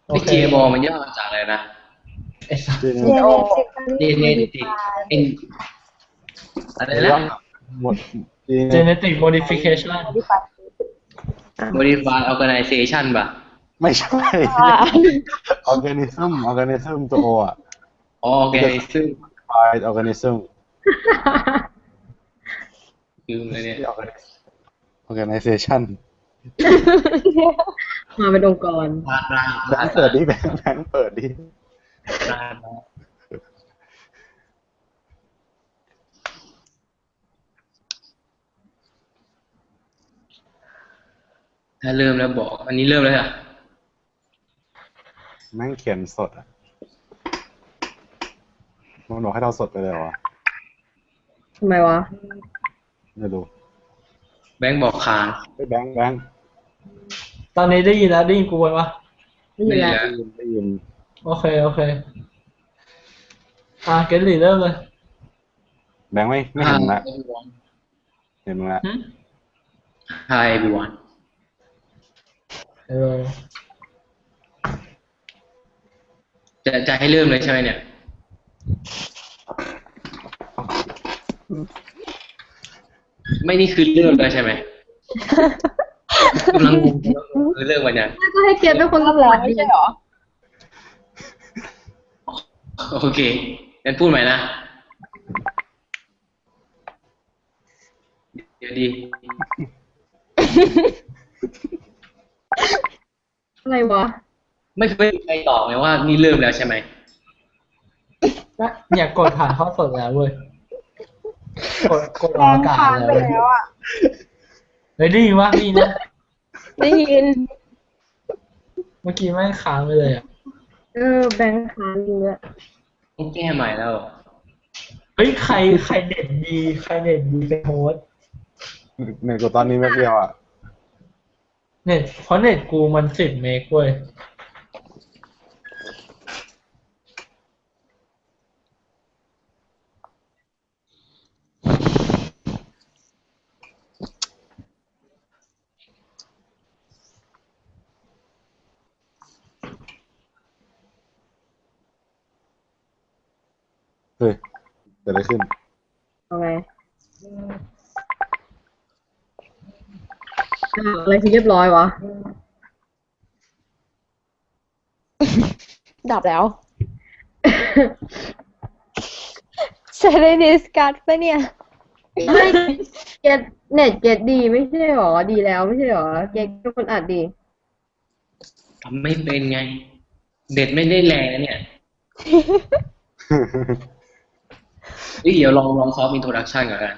ไอ้ GMO มันย่อมาจากอะไรนะไอ้สัส genetic อะไรนะ genetic modification modify organization ป่ะไม่ใช่ organism ตัว O อ่ะ organism modified organism คืออะไรเนี่ย organization มาเป็นองค์กรแบงค์เปิดดิแบงค์เปิดดิถ้าเริ่มแล้วบอกอันนี้เริ่มแล้วอ่ะแม่งเขียนสดอ่ะมันบอกให้เราสดไปเลยเหรอ ทำไมวะไม่รู้แบงค์บอกค้างแบงค์ตอนนี้ได้ยินแล้วได้ยินกูไหมวะไม่ยินแล้วได้ยินโอเคเกนลี่เริ่มเลยแบงค์ไม่เห็นละเห็นมึงละ Hi everyone จะให้เริ่มเลยใช่ไหมเนี่ยไม่นี่คือเริ่มแล้วใช่ไหมกำลังงงคือเริ่มวันยังก็ให้เกียรติเป็นคนรับแล้วไม่ใช่หรอโอเคงั้นพูดใหม่นะเดี๋ยวดีอะไรวะไม่เคยมีใครตอบเลยว่านี่เริ่มแล้วใช่ไหมเนี่ยกดผ่านเข้าสดแล้วเว้ยกดออกอากาศแล้วอ่ะเฮ้ยได้ยินวะนี่นะได้ยินเมื่อกี้แม่งค้างไปเลยอ่ะแบงค์ค้างอยู่เลยต้องแก้ใหม่แล้วเฮ้ยใครเน็ตดีเป็นโฮสต์เน็ตกูตอนนี้ไม่เดียวอ่ะเน็ตเพราะเน็ตกูมัน10 เมกเว้ยเฮ้ยเกิดอะไรขึ้นอะไรที่เรียบร้อยวะดับแล้วใช้ได้ดิสการ์ดปะเนี่ยไม่เก็ตเน็ตเก็ตดีไม่ใช่หรอดีแล้วไม่ใช่หรอเก็ตเป็นคนอัดดีทำไม่เป็นไงเด็ดไม่ได้แรงเนี่ย เดี๋ยวลองซอฟต์อินโทรดักชันก่อนกัน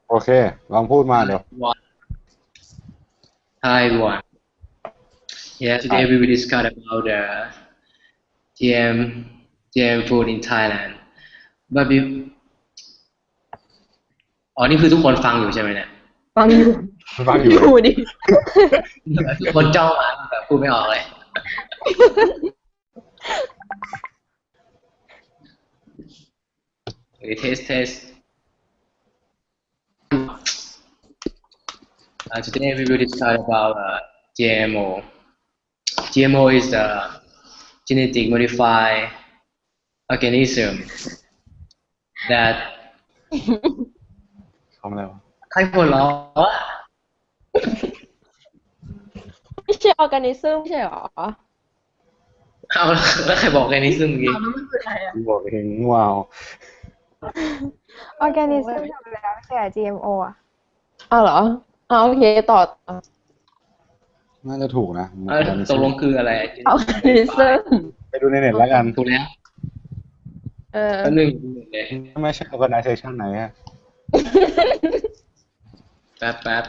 โอเคลองพูดมาเดี๋ยว Hi everyone. Yeah, today we will discuss about the GM food in Thailand. But นี่คือทุกคนฟังอยู่ใช่ไหมเนี่ยฟังอยู่ดิทุกคนจ้องอ่ะแบบพูดไม่ออกเลยtest today we will discuss about GMO. GMO is the genetic modified organism that ทำอะไรวะใครหัวเราะไม่ใช่ออร์แกนิซึมใช่หรอเอาแล้วใครบอกออร์แกนิซึมเมื่อกี้บอกเองว้าวออร์แกนิซึมทำแล้วไม่ใช่ GMO อ่ะอ้าวเหรอโอเคต่อน่าจะถูกนะตกลงคืออะไรออร์แกนิซึมไปดูในเน็ตแล้วกันถูกแล้วหนึ่งไม่ใช่ organization ไหนฮะแป๊บ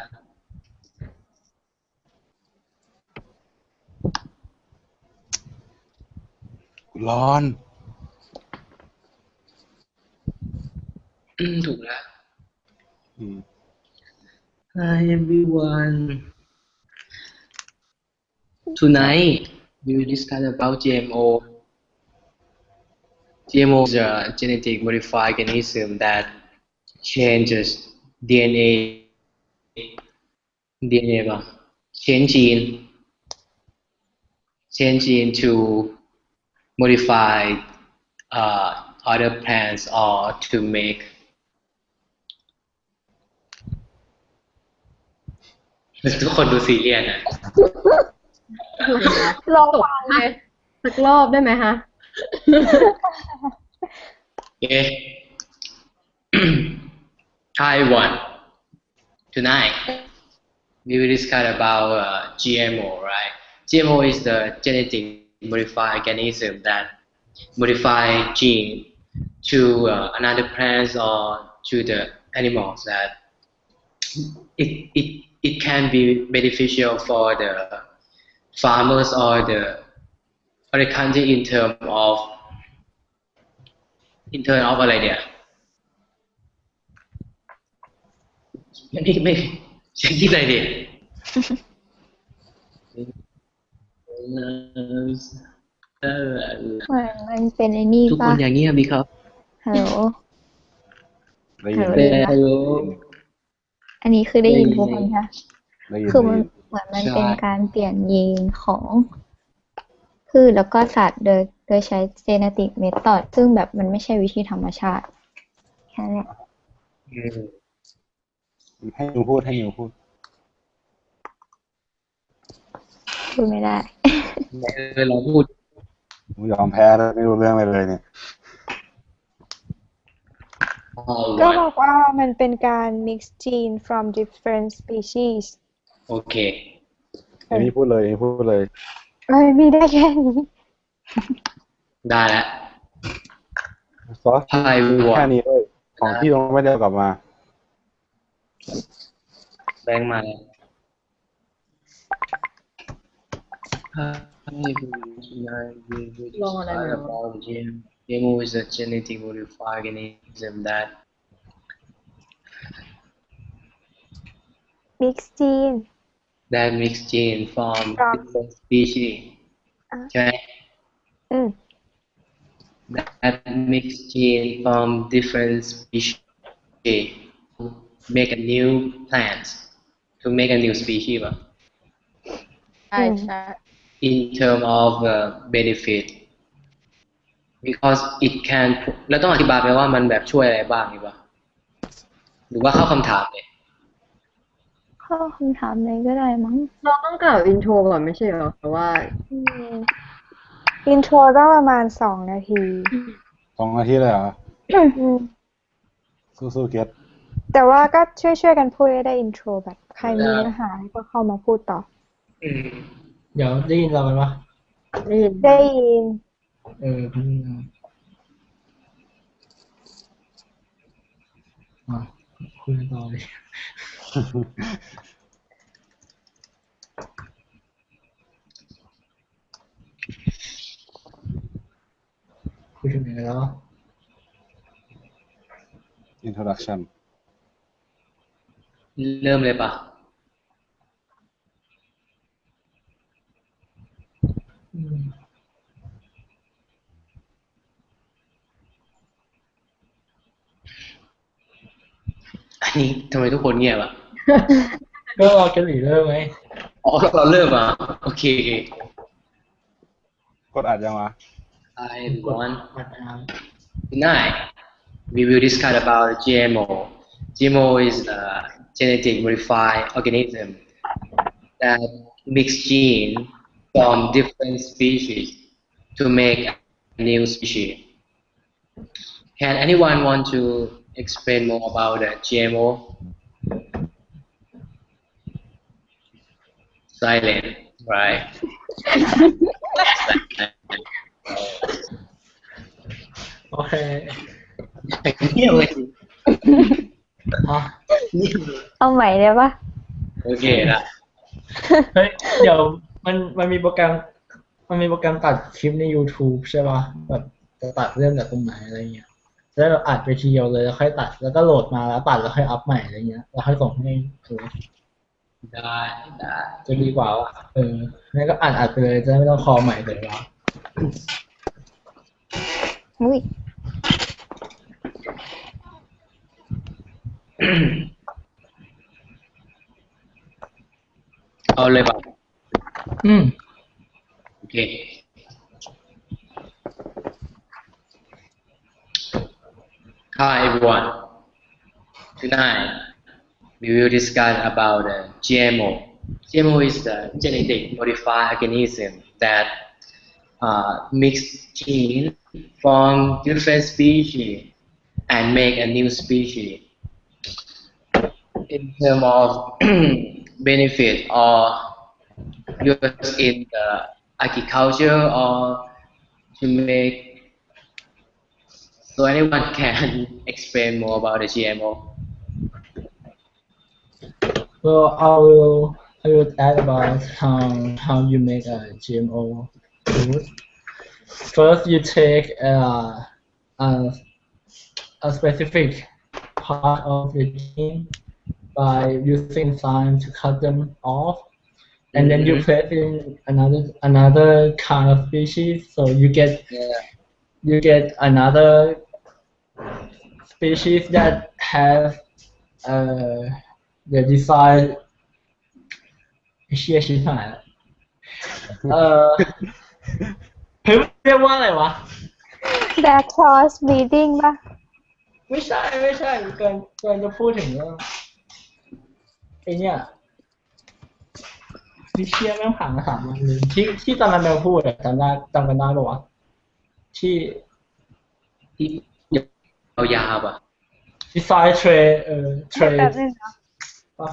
ร้อนถูกแล้ว Hi everyone. Tonight we will discuss about GMO. GMO is a genetic modified organism that changes DNA ป่ะ change gene change into modify other plans or to make ทุกคนดูซีเรียสนะ อะไรนะ รอ ตก ฟังเลย สักรอบได้ไหมคะ Okay. Hi everyone. Tonight we will discuss about GMO, right? GMO is the genetic modified organism that modify gene to another plants or to the animals that it can be beneficial for the farmers or the country in term of อะไรเนี่ยไม่ฉันคิดอะไรดิเหมือนมันเป็นไอ้นี่ ทุกค ป่ะ นอย่างเงียบดีครับ ฮัลโหล ได้ยิน ได้ ได้ ยิน ฮัลโหล อันนี้คือได้ยินทุกคนใช่ไหม ได้ยิน คือ ได้ มัน ยิน เหมือนมัน ใช่ เป็นการเปลี่ยนยีนของพืชแล้วก็สัตว์โดยใช้ genetic method ซึ่งแบบมันไม่ใช่วิธีธรรมชาติแค่นั้น อืม ให้นิวพูดให้นิวพูด พูดไม่ได้ เราพูด นิวยอมแพ้แล้วไม่รู้เรื่องอะไรเลยเนี่ย ก็บอกว่ามันเป็นการ mix gene from different species โอเค อันนี้พูดเลยอันนี้พูดเลย มีได้แค่นี้ ได้แล้ว ซอส Hi everyone แค่นี้เลยของพี่ต้องไม่ได้เอากลับมา แบงค์มาแล้ว Hi everyone tonight we will รออะไร discuss นะ about GMO is a genetic modified organism that mix gene mix gene from From different species ใช่ไหม อืม that mix gene from different species to make a new plant to make a new species ป่ะ ใช่ใช่ in term of benefit because it can แล้วต้องอธิบายไปว่ามันแบบช่วยอะไรบ้างดีป่ะหรือว่าเข้าคำถามเลย ข้อคำถามเลยก็ได้มั้ง เราต้องกล่าวอินโทรก่อนไม่ใช่เหรอเพราะว่า อินโทรต้องประมาณ2 นาที 2 นาทีเลยเหรอ อืม สู้ๆเก็ต แต่ว่าก็ช่วยกันพูดได้อินโทรแบบใครมีเนื้อหาก็เข้ามาพูดต่อ เดี๋ยวได้ยินเราไหมวะ ได้ยิน ได้ยิน พี่คุยกันต่อเลยคุยถึงไหนแล้ว introduction เริ่มเลยป่ะอันนี้ทำไมทุกคนเงียบอ่ะ ก็รอเกาหลีเริ่มไหม อ๋อเราเริ่มอ่ะโอเค กดอัดยังวะ Hi everyone ปัดน้ำ Tonight we will discuss about GMO. GMO is a genetic modified organism that mix gene from different species to make a new species. Can anyone want to explain more about the GMO? Silent, right? โอเค เงียบเลย อ๋อ เงียบเลย เอาใหม่ได้ปะ โอเคละ เฮ้ยเดี๋ยวมันมีโปรแกรมตัดคลิปใน YouTube ใช่ป่ะแบบจะตัดเรื่องจากตรงไหนอะไรเงี้ยแล้วเราอัดไปทีเดียวเลยแล้วค่อยตัดแล้วก็โหลดมาแล้วตัดแล้วค่อยอัพใหม่อะไรเงี้ยแล้วค่อยส่งให้คือ ได้ได้ จะดีกว่าว่ะงั้นก็อัดไปเลยจะได้ไม่ต้องคอใหม่เลยว่า อุ้ย เอาเลยป่ะ อืม Okay. Hi everyone. Tonight we will discuss about GMO. GMO is the genetic modified organism that mix genes from different species and make a new species. In terms of benefit or use in the agriculture or to make, so anyone can explain more about the GMO. Well, I will add about how you make a GMO food. First, you take a specific part of the gene by using enzyme to cut them off, and then you place in another kind of species, so you get another species that has the design เชี่ยชิบหายละเฮ้ยเรียกว่าอะไรวะ That cross breeding ป่ะ ไม่ใช่เกินจะพูดถึงเรื่องไอ้เนี่ยที่เชี่ยแม่งผ่านมา3 วันเลยที่ตอนนั้นแมวพูดอะจำกันได้ปะวะที่ยาวๆอ่ะ design trade trade แป๊บนึงนะ ปะ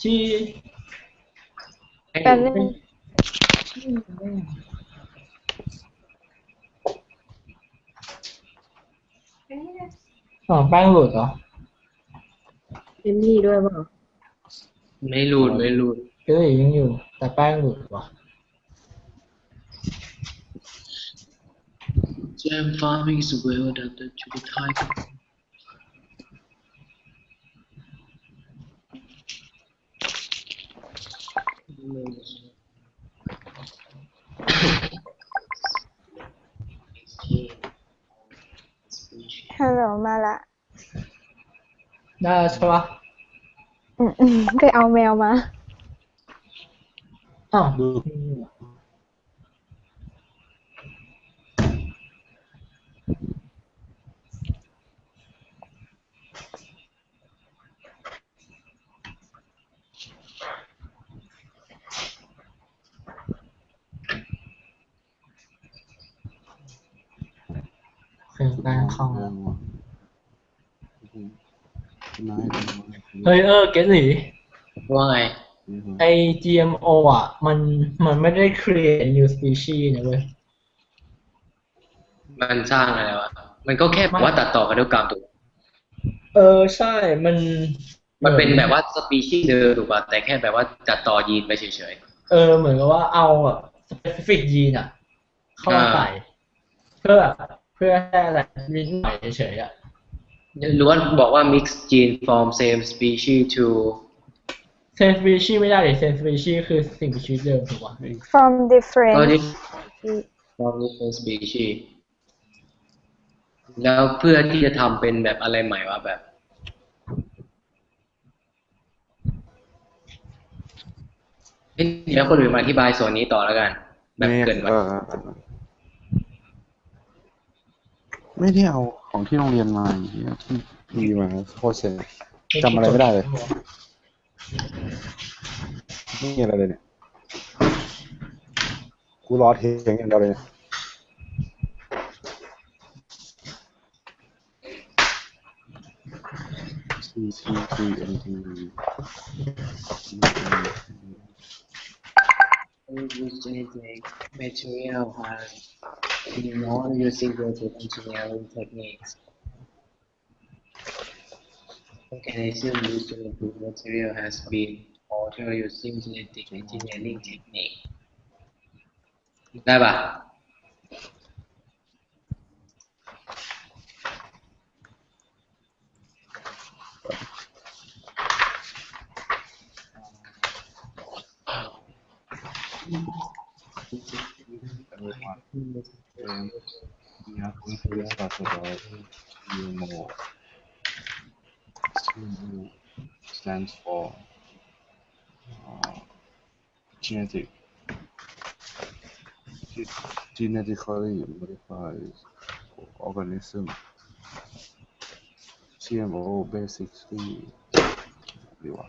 ที่ แป๊บนึง อ๋อแป้งหลุดเหรอ เอมมี่ด้วยเปล่า ไม่รูด ก็เลยยังอยู่แต่แป้งหลุดว่ะ Jam farming is well adapted to the Thaiฮัลโหลมาละ ได้ใช่ปะ ไปเอาแมวมา อ้าว ดู เครื่องแป้งเข้า นาย เฮ้ยเกสหลี ว่าไง ไอ GMO อ่ะมันไม่ได้ create new species นะเว้ย มันสร้างอะไรวะ มันก็แค่แบบว่าตัดต่อพันธุกรรมถูก ใช่มัน เป็นแบบว่าสปีชีส์เดิมถูกป่ะ แต่แค่แบบว่าตัดต่อยีนไปเฉย เหมือนกับว่าเอาแบบ specific gene อ่ะเข้ามาใส่เพื่อให้อะไรนิดหน่อยเฉยๆอ่ะ ๆหรือว่าบอกว่า mix gene from same species to same species ไม่ได้เลย same species คือสิ่งมีชีวิตเดิมถูกป่ะ from different ก็ from different species แล้วเพื่อที่จะทำเป็นแบบอะไรใหม่วะแบบเดี๋ยวคนอื่นมาอธิบายส่วนนี้ต่อแล้วกัน แบบเกินไว้ ไม่ได้เอาของที่โรงเรียนมาที่มีมาโคตรเซ็งจำอะไรไม่ได้เลยไม่มีอะไรเลยเนี่ยกูรอเทงอย่างเดียวเลยเนี่ยUse genetic material has been known using genetic engineering techniques. Organism used genetic material has been altered using genetic engineering technique. ได้ปะ GMO stands for genetic genetically modified organism GMO basically ดีวะ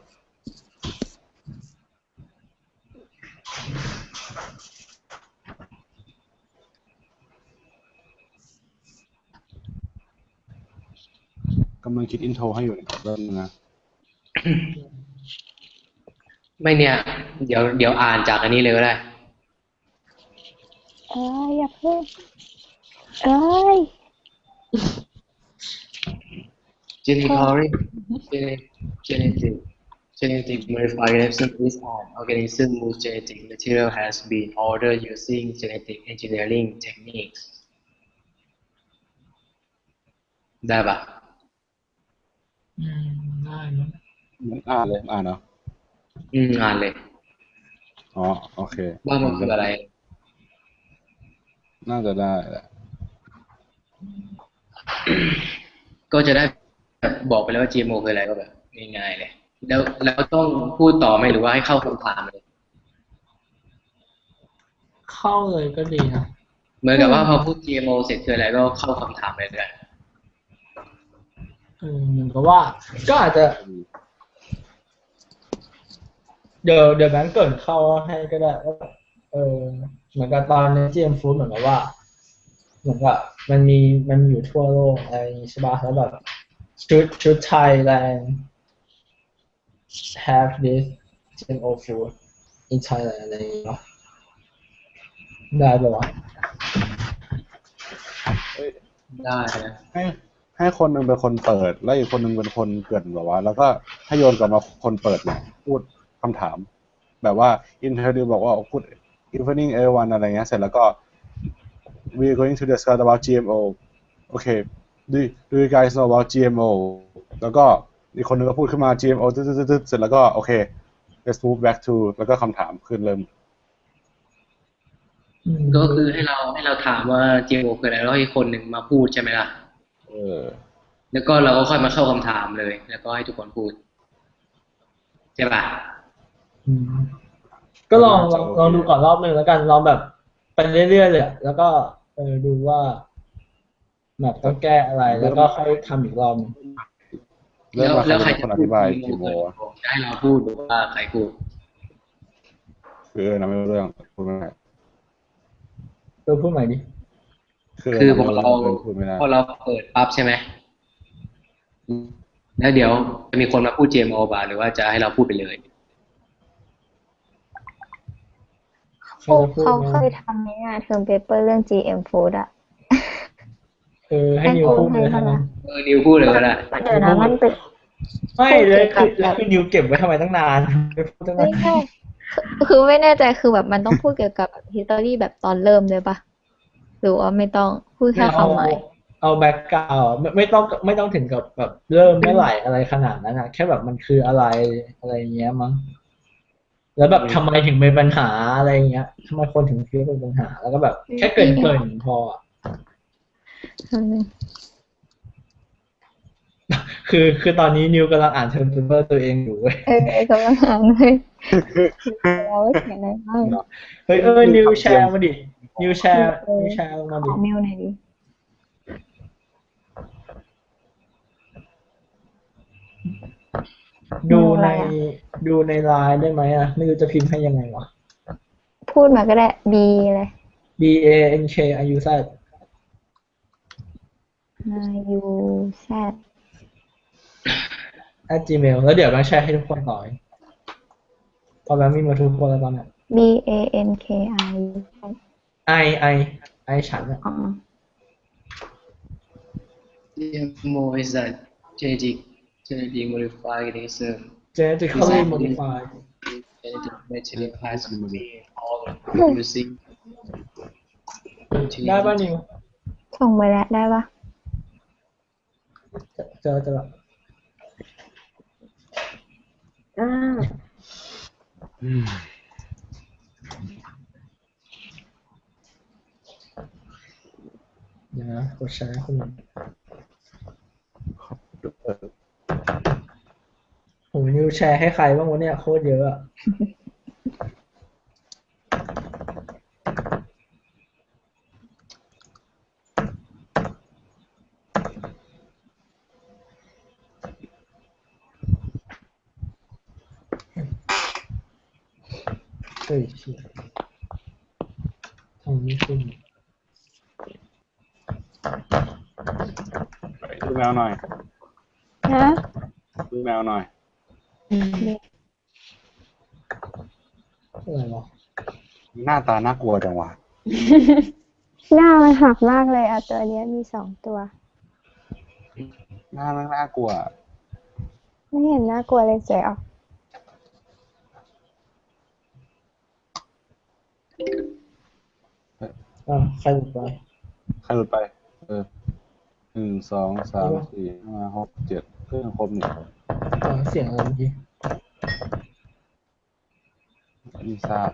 กำลังคิดอินโทรให้อยู่นะครับแป๊บนึงนะ ไม่เนี่ยเดี๋ยวอ่านจากอันนี้เลยก็ได้ อย่าเพิ่งเอ้ย Genetically genetic modified organism is an organism whose genetic material has been altered using genetic engineering techniques ได้ปะ ได้มั้ง อ่านเลยอ่านเนาะ อ่านเลย อ๋อโอเค ว่ามันคืออะไร น่าจะได้แหละ ก็จะได้แบบบอกไปแล้วว่า GMO คืออะไรก็แบบง่ายๆเลยแล้วต้องพูดต่อไหมหรือว่าให้เข้าคำถามเลย เข้าเลยก็ดีนะ เหมือนกับว่าพอพูด GMO เสร็จคืออะไรก็เข้าคำถามเลยกัน เหมือนกับว่าก็อาจจะเดี๋ยวแบงค์เกิดเข้าให้ก็ได้ว่าเหมือนกับตอนใน GM Food เหมือนกับว่าเหมือนกับมันอยู่ทั่วโลกอะไรอย่างงี้ใช่ป่ะแล้วแบบชุด Thailand have this GMO food in Thailand อะไรอย่างเงี้ยเนาะได้ปะวะ ได้นะ ให้คนหนึ่งเป็นคนเปิดแล้วอีกคนหนึ่งเป็นคนเกริ่นแบบว่าแล้วก็ให้โยนกลับมาคนเปิดเนี่ยพูดคำถามแบบว่า interview บอกว่าพูด evening everyone อะไรเงี้ยเสร็จแล้วก็ we are going to discuss about GMO okay do you guys know about GMO แล้วก็อีกคนหนึ่งก็พูดขึ้นมา GMO ตึ๊ดเสร็จแล้วก็โอเค let's move back to แล้วก็คำถามขึ้นเริ่ม ก็คือให้เราถามว่า GMO คืออะไรแล้วให้คนหนึ่งมาพูดใช่ไหมล่ะแล้วก็เราก็ค่อยมาเข้าคำถามเลยแล้วก็ให้ทุกคนพูดใช่ป่ะ ก็ลองดูก่อนรอบหนึ่งแล้วกันลองแบบไปเรื่อยๆเลยแล้วก็ดูว่าแบบต้องแก้อะไรแล้วก็ค่อยทำอีกรอบนึง แล้วใครจะ คนอ พูด ธิบาย GMO จะให้เราพูดหรือว่าใครพูด คือนะไม่รู้เรื่องพูดไม่ได้ พูดใหม่ดิ คือพอเรา พูดไม่ได้ เปิดปั๊บใช่ไหมแล้วเดี๋ยวจะมีคนมาพูด GMO ป่ะหรือว่าจะให้เราพูดไปเลย เขาเคยทำในงานเทอมเปเปอร์เรื่อง GM Food อ่ะ ให้นิวพูดเลยนะ นิวพูดเลยก็ได้ เดี๋ยวนะมันเป็น ไม่เลยคือนิวเก็บไว้ทำไมตั้งนานไม่พูดตั้งนาน ไม่ใช่คือไม่แน่ใจคือแบบมันต้องพูดเกี่ยวกับ history แบบตอนเริ่มเลยปะหรือว่าไม่ต้องพูดแค่ความหมาย เอาแบ็กกราวด์ไม่ต้องถึงกับแบบเริ่มเมื่อไหร่อะไรขนาดนั้นนะแค่แบบมันคืออะไรเงี้ยมั้งแล้วแบบทำไมถึงเป็นปัญหาอะไรเงี้ยทำไมคนถึงคิดว่าเป็นปัญหาแล้วก็แบบแค่เกริ่นพอคือตอนนี้นิวกำลังอ่านเทอมเปเปอร์ตัวเองอยู่เว้ยกำลังอ่านเลยแล้วเขียนอะไรบ้างนิวแชร์มาดินิวแชร์ลงมาดิ นิวหน่อยดิดูในไลน์ได้ไหมอ่ะไม่รู้จะพิมพ์ให้ยังไงวะพูดมาก็ได้ B เลย BANK IUZ @gmail แล้วเดี๋ยวมาแชร์ให้ทุกคนต่อพอแล้วมีมาทุกคนแล้วตอนนี้ I ฉันอ่ะGMO is a genetic modified organism genetically modified genetic material has been altered using ได้ป่ะนิว ส่งไปแล้วได้ป่ะเจอแล้วเดี๋ยวนะกดแชร์ให้คุณหนึ่งผมนิวแชร์ให้ใครบ้างวะเนี่ยโคตรเยอะอะ เฮ้ยเชี่ยทำไม่ขึ้น ดูแมวหน่อย นะ ดูแมวหน่อย อะไรวะ หน้าตาน่ากลัวจังวะ หน้ามันหักมากเลยอ่ะตัวเนี้ยมี2 ตัว หน้ามันน่ากลัว ไม่เห็นน่ากลัวเลยสวยออก ใครหลุดไป ใครหลุดไป 1 2 3 4 5 6 7เครื่องครบนี่ เสียงอะไรเมื่อกี้ ไม่ทราบ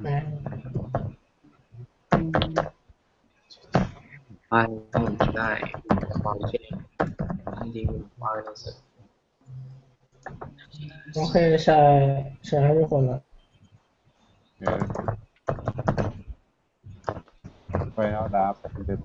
แม่ง บ้านได้ความเชื่อจริงๆความรู้สึก โอเคแชร์ให้ทุกคนละ ไปแล้วดับเด็ด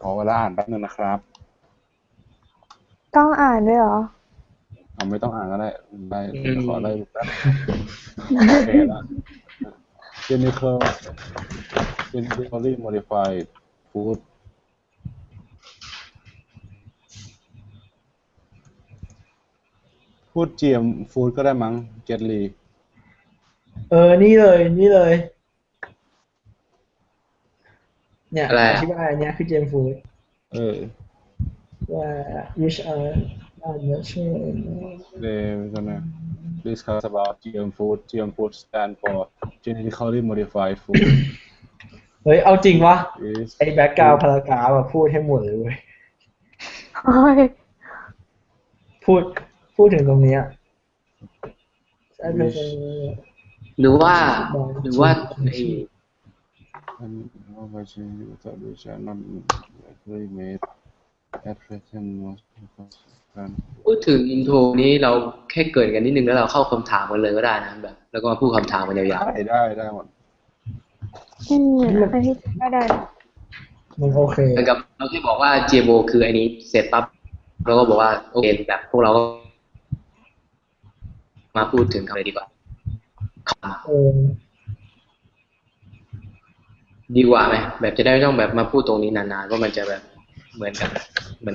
ขอเวลาอ่านแป๊บนึงนะครับ ต้องอ่านด้วยเหรอ เอาไม่ต้องอ่านก็ได้ขอได้แป๊บโอเคละ genetically modified food พูด GM food ก็ได้มั้ง get lee นี่เลย เนี่ย อะไร อธิบายเนี่ยคือเจมฟูดว่า which are natural they're gonna discuss about GM food GM food stand for genetically modified food เฮ้ยเอาจริงวะ is ไอ้แบ็กกราวด์พารากราฟอะพูดให้หมดเลยเว้ย โอ้ย พูดถึงตรงนี้อะ หรือว่าไอ้ and version which are not likely made at present most can พูดถึงอินโทรนี้เราแค่เกรินกันนิดนึงแล้วเราเข้าคำถามกันเลยก็ได้นะแบบแล้วก็มาพูดคำถามกันยาว ได้หมด อันที่ก็ได้ มันโอเค ๆเหมือนกับเราที่บอกว่า GMO คืออันนี้เสร็จปั๊บเราก็บอกว่าโอเคแบบพวกเราก็มาพูดถึงกันเลยดีกว่าดีกว่าไหมแบบจะได้ไม่ต้องแบบมาพูดตรงนี้นานๆเพราะมันจะแบบเหมือนกับมัน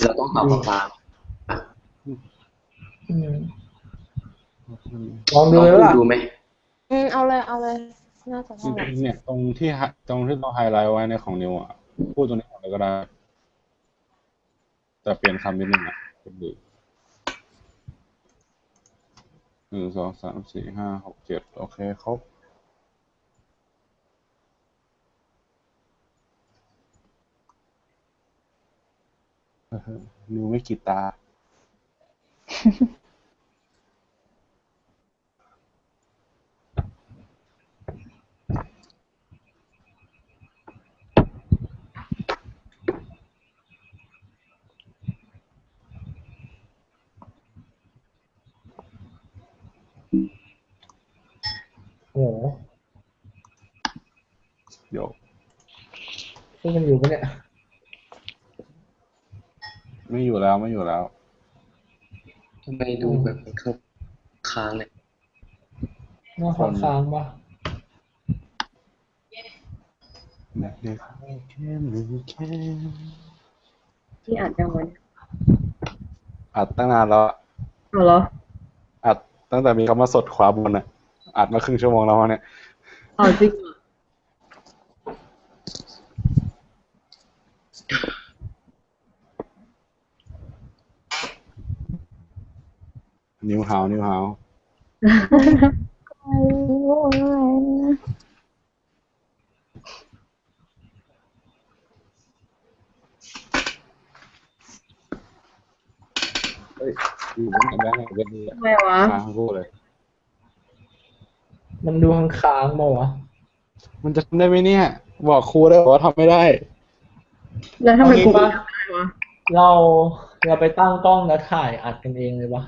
เราต้องตอบคำถาม ลองดู ลอง เลย พูด ว่า ดูไหม เอาเลยน่าจะเท่าไหร่ เนี่ยตรงที่เราไฮไลท์ไว้ในของนิวอ่ะพูดตรงนี้หมดเลยก็ได้แต่เปลี่ยนคำนิดนึงอ่ะเป็นดี1 2 3 4 5 6 7โอเคครบนิวไม่กีตาร์โอ้โห เดี๋ยว พูดกันอยู่ปะเนี่ย ไม่อยู่แล้ว ทำไมดูแบบค้างเลย น่าค้างปะ เด็กแค่หรือแค่ ที่อ่านจังวัน อัดตั้งนานแล้ว เอาเหรอ อัดตั้งแต่มีคำว่าสดขวาบนอ่ะอัดมาครึ่งชั่วโมงแล้วเนี่ย เอาจริงเหรอ นิวฮาว เฮ้ยอยู่บนแบงค์เว็บนี้ ทำไมวะ ค้างทั้งคู่เลย มันดูค้างๆมาวะ มันจะทำได้ไหมเนี่ย บอกครูได้ว่าทำไม่ได้ แล้วทำไม เอางี้ กู ปะ ทำได้วะ เราไปตั้งกล้องแล้วถ่ายอัดกันเองเลยปะ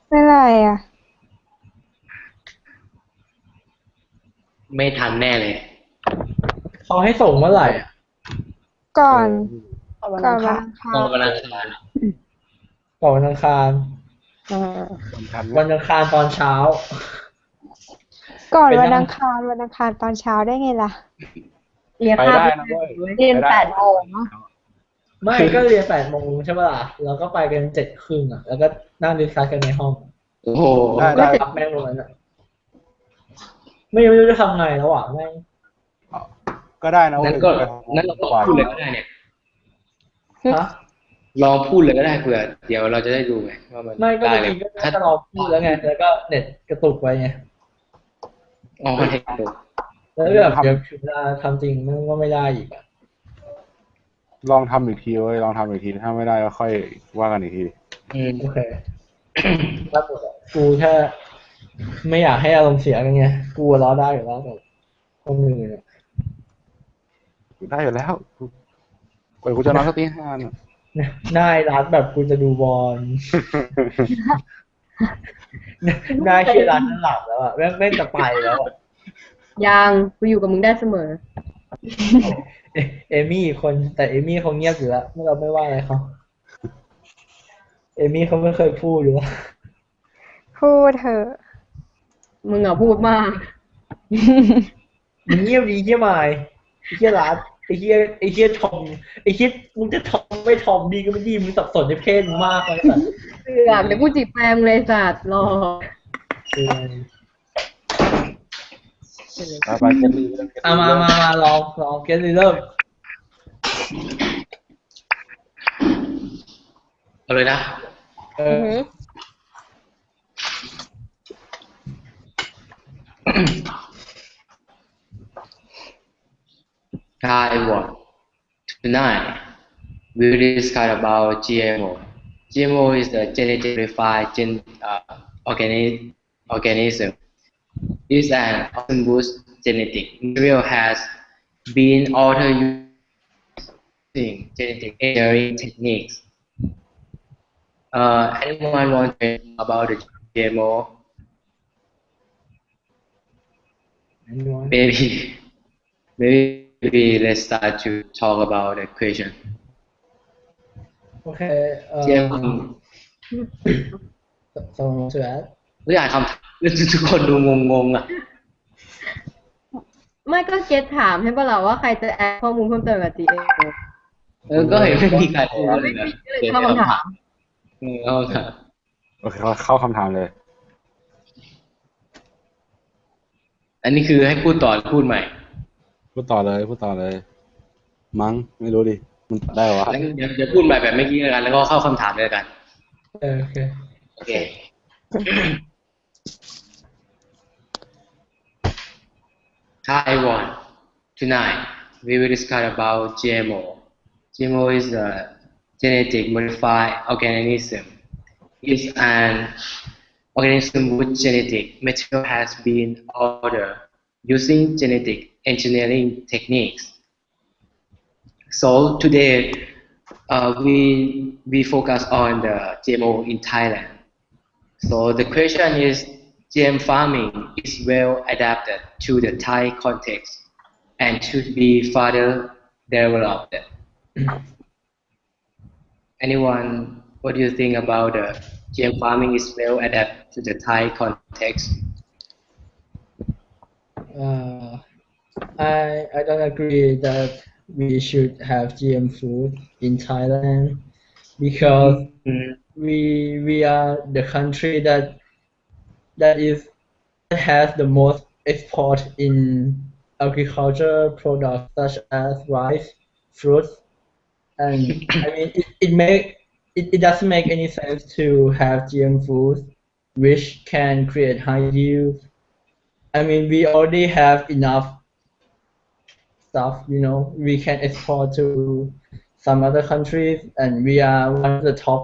ไม่ไรอ่ะ ไม่ทันแน่เลย เขาให้ส่งเมื่อไหร่อ่ะ ก่อน วัน ก่อ อั น ง วั คาน ร อังคา ตอ ร นวันอังคาร ก่อนวันอังคาร สำคัญ วัน นะ อังคารตอนเช้า ก่อน ไปนั่ วัน ง อังคารวันอังคารตอนเช้าได้ไงล่ะ เรียน ไป ภาพ ได้นะเว้ย เรียน ไปได้ 8 โมงเนอะ ไม่ก็เรียน8 โมงใช่ปะล่ะเราก็ไปกัน7:30อ่ะ แล้วก็นั่งดิสคัสกันในห้อง โอ้โห ได้ พักแม่งตรงนั้นอ่ะไม่รู้จะทำไงแล้วอ่ะแม่ง ก็ได้นะเว้ นั้ ย นก็ ไป นั้นเราก็พูดเลยก็ได้เนี่ย ฮะ ลองพูดเลยก็ได้เผื่อเดี๋ยวเราจะได้ดูไงว่ามัน ไม่ก็ ได้ จ เลย ริงๆก็จะรอพูดแล้วไง แล้วก็เน็ตกระตุกไว้ไง อ๋อเห็นดู แล้วก็แบบเดี๋ยวถึงเวลาทำจริงมันก็ไม่ได้อีกอะ ลองทำอีกทีเว้ยลองทำอีกทีถ้าไม่ได้ก็ค่อยว่ากันอีกที โอเคถ้าหมดอะกูแค่ไม่อยากให้อารมณ์เสียกันไงกูล้อได้อยู่แล้วแต่คนอื่นเนี่ย ได้อยู่แล้วกว่ากูจะนอนสักตี 5เนี่ย นายรัดแบบกูจะดูบอล นายเคลียร์รัดนั่นหลับแล้วอ่ะแม่งจะไปแล้วอ่ะ ยังกูอยู่กับมึงได้เสมอ เอมี่คนแต่เอมี่เขาเงียบอยู่แล้วเราไม่ว่าอะไรเขาเอมี่เขาไม่เคยพูดอยู่แล้ว พูดเถอะ มึงอ่ะพูดมาก มึงเงียบดีเฮียไมายไอ้เฮียรัดไอ้เฮียทอมไอ้เฮียมึงจะทอมไม่ทอมดีก็ไม่ดีมึงสับสนในเพศมึงมากเลยสัตว์ เสือกเดี๋ยวกูจีบแฟนมึงเลยสัตว์รอ ไปเก็ตลี่เรื่อง มาลองเกตเริ่ม เอาเลยนะ เออ Hi everyone. Tonight we will discuss about GMO. GMO is the genetically modified organism. It's an awesome boost genetic material has been altered using genetic engineering techniques. Anyone want to know about the GMO? anyone Maybe let's start to talk about the question. โอเคGMO สมมติว่า ไม่อยากคำถามทุกคนดูงงๆอ่ะ ไม่ก็เกตถามให้ป่ะเราว่าใครจะแอดข้อมูลเพิ่มเติมกับ GA ก็เห็นไม่มีใครพูดเลย ไม่ นะ มีก็เลยเข้าคำถาม เข้าคำถาม โอเคเข้าคำถามเลย อันนี้คือให้พูดต่อหรือพูดใหม่ พูดต่อเลย มั้งไม่รู้ดิมันได้เหรอวะ แล้วเดี๋ยวพูดใหม่แบบเมื่อกี้แล้วกัน แล้วก็เข้าคำถามเลยกัน โอเค โอเค Hi everyone. Tonight we will discuss about GMO. GMO is a genetic modified organism. It's an organism with genetic material has been altered using genetic engineering techniques. So today we focus on the GMO in Thailand. So the question is, GM farming is well adapted to the Thai context and should be further developed. Anyone, what do you think about the GM farming is well adapted to the Thai context? I don't agree that we should have GM food in Thailand because we are the country that has the most export in agriculture products such as rice, fruits, and I mean it doesn't make any sense to have GM food which can create high yield. I mean, we already have enough stuff, we can export to some other countries, and we are one of the top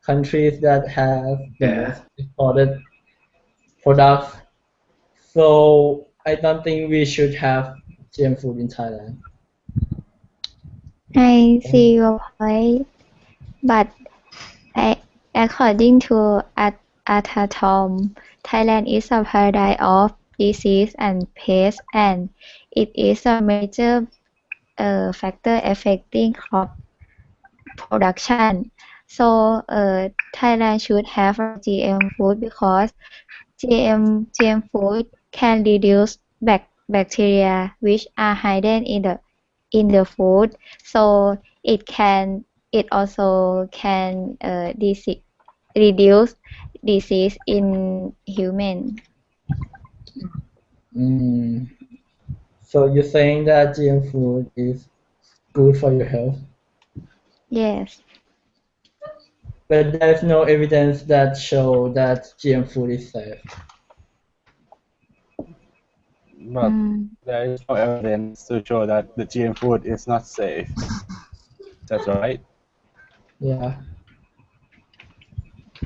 countries that have the Yeah. most exported products. So I don't think we should have GM food in Thailand. I see your point, but according to Atatom, Thailand is a paradise of disease and pests, and it is a major factor affecting crop production. So Thailand should have a GM food because GM food can reduce bacteria which are hidden in the food. So it also can reduce disease in human. So you're saying that GM food is good for your health, Yes. but there's no evidence that show that GM food is safe. But there is no evidence to show that the GM food is not safe. That's right. Yeah.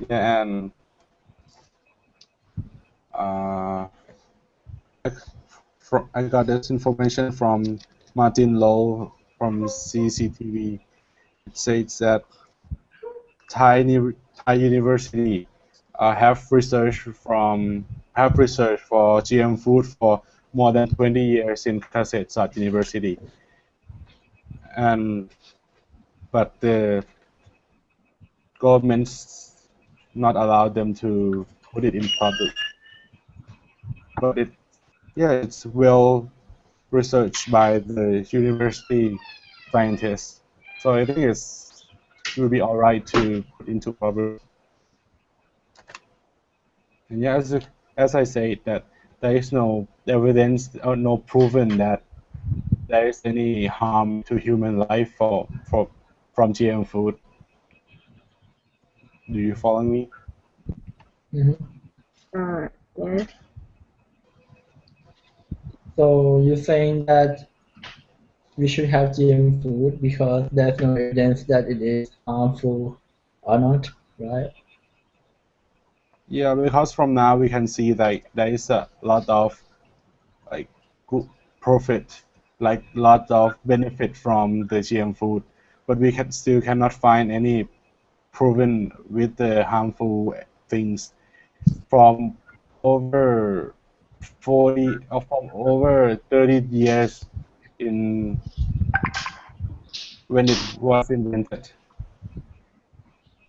Yeah, and I got this information from Martin Low from CCTV. It says that Thai University have research for GM food for more than 20 years in Kasetsat University, but the government's not allowed them to put it in public. But it's well researched by the university scientists, so I think it will be all right to put into public. And yeah, as I said, that there is no evidence or no proven that there is any harm to human life from GM food. Do you follow me? Yes. So you're saying that we should have GM food because there's no evidence that it is harmful or not, right? Yeah, because from now we can see that there is a lot of like good profit, like lot of benefit from the GM food, but we still cannot find any proven with the harmful things from over 40 or from over 30 years in when it was invented.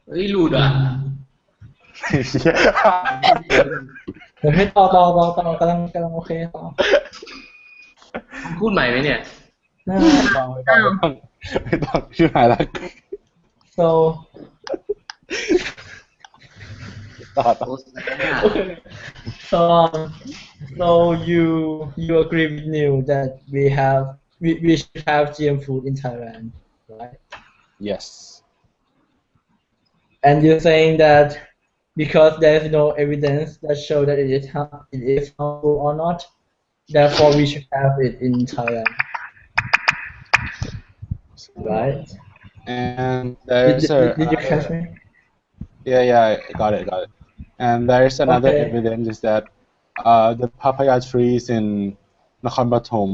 เฮ้ยหลุดอ่ะ เดี๋ยวให้ต่อกำลังโอเคต่อ พูดใหม่ไหมเนี่ย ไม่ต้องชื่อหายแล้ว so ต่อ okay. So you agree with Neil that we should have GM food in Thailand, right? Yes. And you're saying that because there's no evidence that show that it is harmful or not, therefore we should have it in Thailand, right? And there's did you catch me? Yeah, I got it. And there's another Okay. evidence is that the papaya trees in Nakhon Pathom,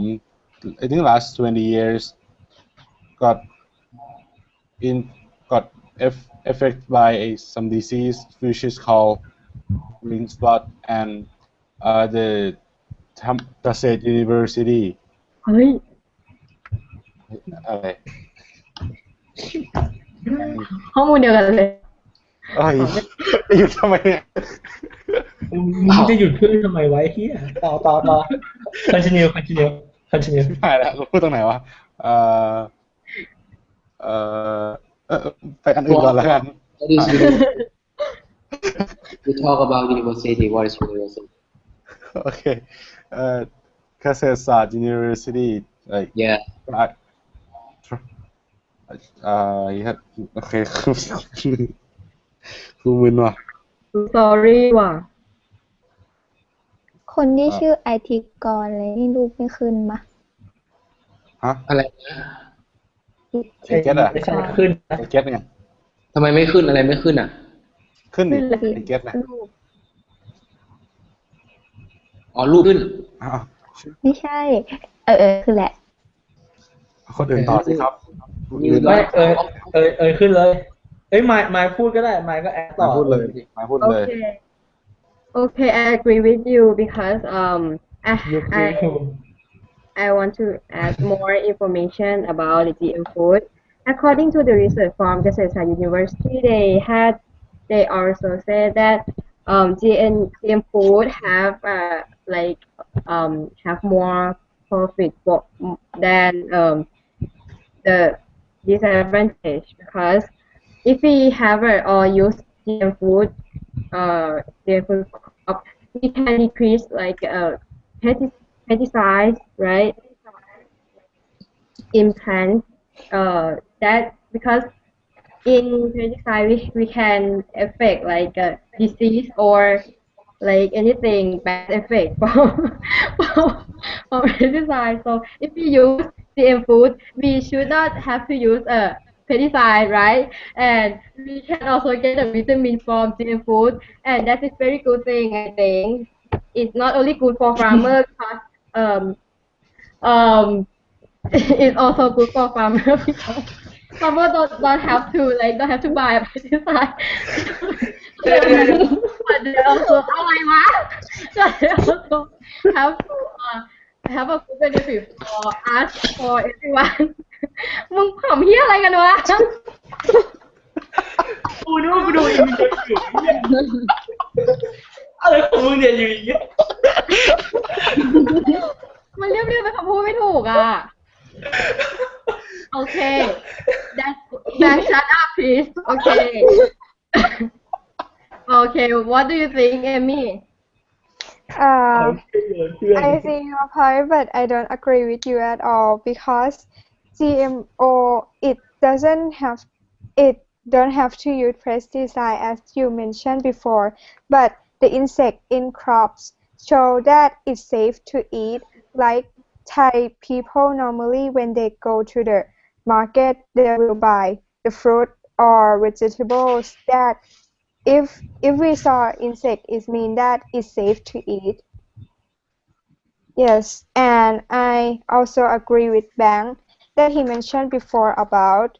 I think last 20 years, got affected by some disease which is called ring spot, and the Taset University. เฮ้ย อะไร ข้อมูลเดียวกันเลย เอ้ยหยุดทำไมเนี่ย มึงจะหยุดเพื่อนทำไมไว้เฮียต่อ continue ไม่แล้วกูพูดตรงไหนวะไปอันอื่นก่อนแล้วกัน What is university? We talk about university. What is university? Okay. Kasetsat University. Like, Yeah. Yeah. โอเค กูมึนว่ะ sorry ว่ะ คนที่ชื่อไอทิกรเลยนี่รูปไม่ขึ้นมะ ฮะ อะไรนะ ไอ้ เก็ตอะ ไม่ใช่ขึ้นนะ ไอเก็ตเนี่ย ทำไมไม่ขึ้นอะไรไม่ขึ้นอ่ะ ขึ้นดิ ขึ้นเลย ไอเก็ตเนี่ย รูป อ๋อรูปขึ้น อ้าว ไม่ใช่ คือแหละ คนอื่นต่อสิครับคนอื่น ไม่ขึ้นเลย ไมค์พูดก็ได้ไมค์ก็แอดต่ มา อ พูดเลยมาพูดเลย Okay, I agree with you because You I too. I want to add more information about the GM food. According to the research from Kasetsha University, they also said that GM food have have more profit than the disadvantage because if we have or use GM food crop, we can decrease pesticides, right? In plants, that because in pesticide we can affect disease or like anything bad effect from pesticide. So if we use GM food, we should not have to use a pesticide, right? And we can also get a vitamin from GM food, and that is very good thing. I think it's not only good for farmer because um it's also good for farmer because farmer don't have to don't have to buy a pesticide. But they also อะไรวะ But they also have to have a good benefit for us for everyone มึงขำเฮียอะไรกันวะ กูนึกว่ากูดูอีกอยู่อะไรของมึงเนี่ยอยู่อย่างเงี้ย มันเรียบเป็นคำพูดไม่ถูกอ่ะ Okay then shut up please okay okay what do you think Amy I see your point, but I don't agree with you at all because GMO it don't have to use pesticide as you mentioned before, but the insect in crops show that it's safe to eat. Like Thai people normally when they go to the market, they will buy the fruit or vegetables that if we saw insect, it means that it's safe to eat. Yes, and I also agree with Bang that he mentioned before about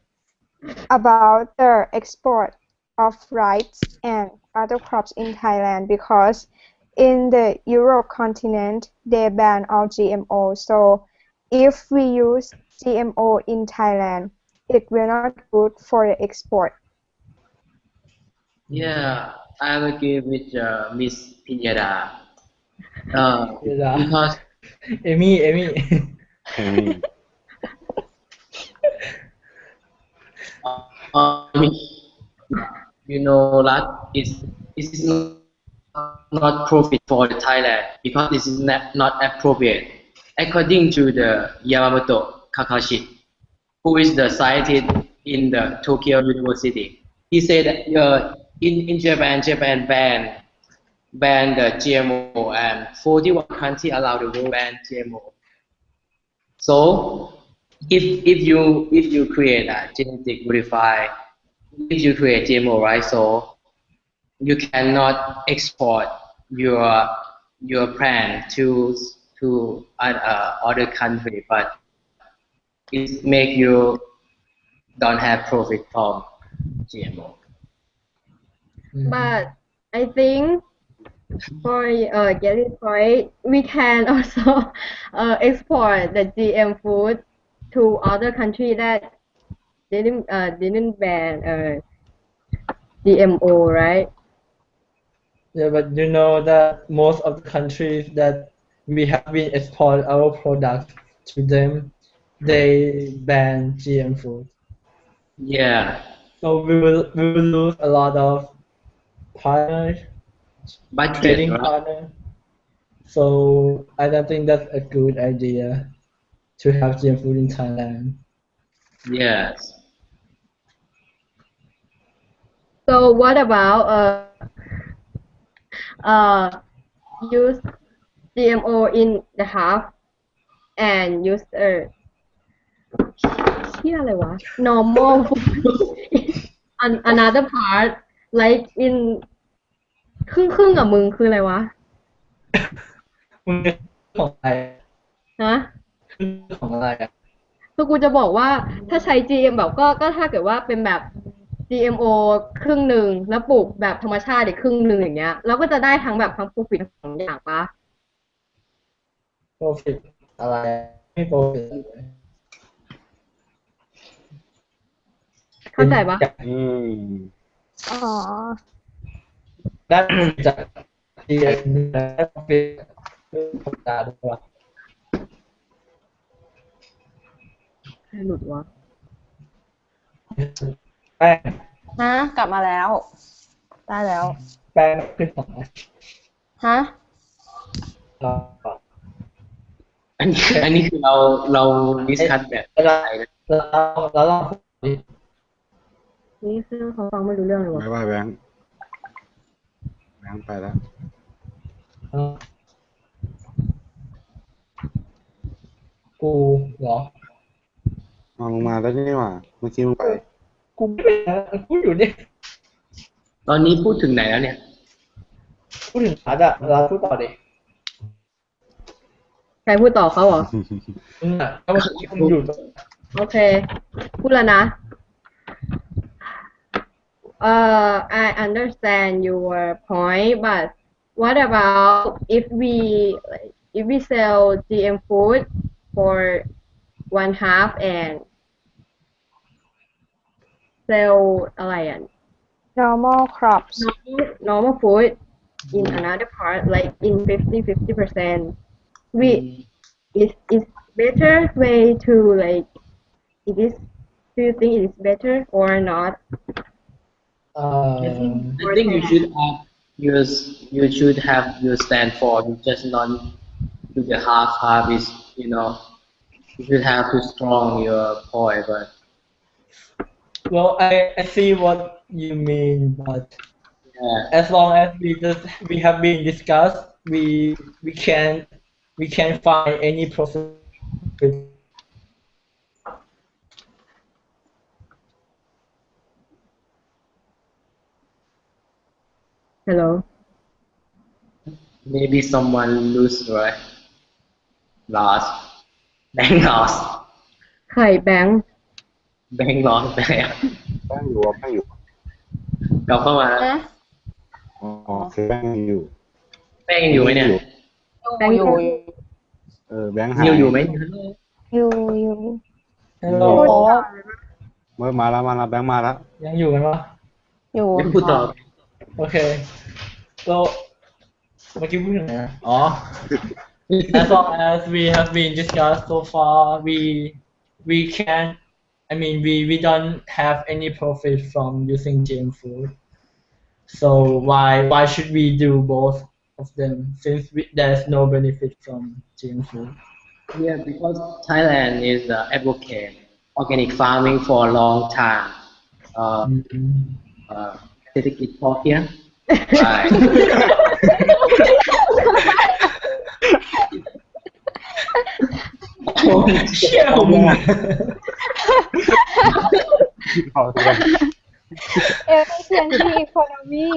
the export of rice and other crops in Thailand because in the Europe continent they ban all GMO. So if we use GMO in Thailand, it will not good for the export. Yeah, I agree with Miss Pinyada. Yeah. Because เอมี่ you know that is not profit for the Thailand because this is not appropriate. According to the Yamamoto Kakashi, who is the scientist in the Tokyo University, he said that in Japan ban the GMO and 41 countries around the world ban GMO. So if you create a genetic modify, if you create GMO, right? So you cannot export your plant to other country, but it make you don't have profit from GMO. but I think for getting point we can also export the GM food to other country that didn't ban GMO, right? Yeah, but you know that most of the countries that we have been export our products to them, they ban GM food. Yeah, So we will lose a lot of partners, budget, trading right? partners. So I don't think that's a good idea to have GM food in Thailand. So what about use GMO in the half and use เชี่ยอะไรวะ normal another part like in ครึ่งกับมึงคืออะไรวะ มึงของอะไร ฮะ ของอะไรอ่ะ คือกูจะบอกว่าถ้าใช้ GM แบบก็ถ้าเกิดว่าเป็นแบบ GMO ครึ่งหนึ่งแล้วปลูกแบบธรรมชาติอีกครึ่งหนึ่งอย่างเงี้ยเราก็จะได้ทั้งแบบทั้ง profit ทั้งสองอย่างปะ profit อะไรไม่ profit เข้าใจปะ อืม อ๋อ ได้จาก GM ได้ profit ธรรมดาด้วยวะ ใครหลุดวะ แป้ง ฮะกลับมาแล้ว ได้แล้ว แป้งขึ้นของ ฮะ เรา อันนี้คือเราดิสคัสแบบ แล้ว ไหนนะ แล้วเรา นี่คือเขาฟังไม่รู้เรื่องเลยวะ ไม่ว่าแบงค์ไปแล้ว กูเหรอ มองลงมาแล้วนี่หว่าเมื่อกี้มึงไป กูไม่เป็นนะกูอยู่เนี่ย ตอนนี้พูดถึงไหนแล้วเนี่ย พูดถึงอาร์ตอะเราพูดต่อดิ ใครพูดต่อเขาเหรอ มึงอะก็มึงอยู่ตรง โอเค พูดแล้วนะ I understand your point but what about if we sell GM food for one half and sell อะไรอ่ะ normal crops normal food in another part like in 50% we is better way to like it is do you think it is better or not I think you should have your stand for you just not do the half is you should have to strong your point but well I see what you mean but yeah as long as we have been discussed we can find any process hello maybe someone lose right lost bank lost ใครแบงค์ bank lost ไปแล้ว แป้งอยู่แป้งอยู่ กลับเข้ามาแล้ว นะ อ๋อโอเคแป้งอยู่ แป้งยังอยู่ไหมเนี่ย แบงค์ อยู่ แบงค์หาย นิวอยู่ไหม อยู่ hello เมื่อมาแล้วแบงค์มาแล้ว ยังอยู่กันปะ อยู่ ไม่พูดต่อ โอเคก็เมื่อกี้พูดถึงไหนนะอ๋อ as long as we have been discussed so far we can I mean we don't have any profit from using GM food so why should we do both of them since there's no benefit from GM food Yeah, because Thailand is advocate organic farming for a long time.เศรษฐกิจพอเพียง Right. เชี่ยของมึงอะ efficiency economy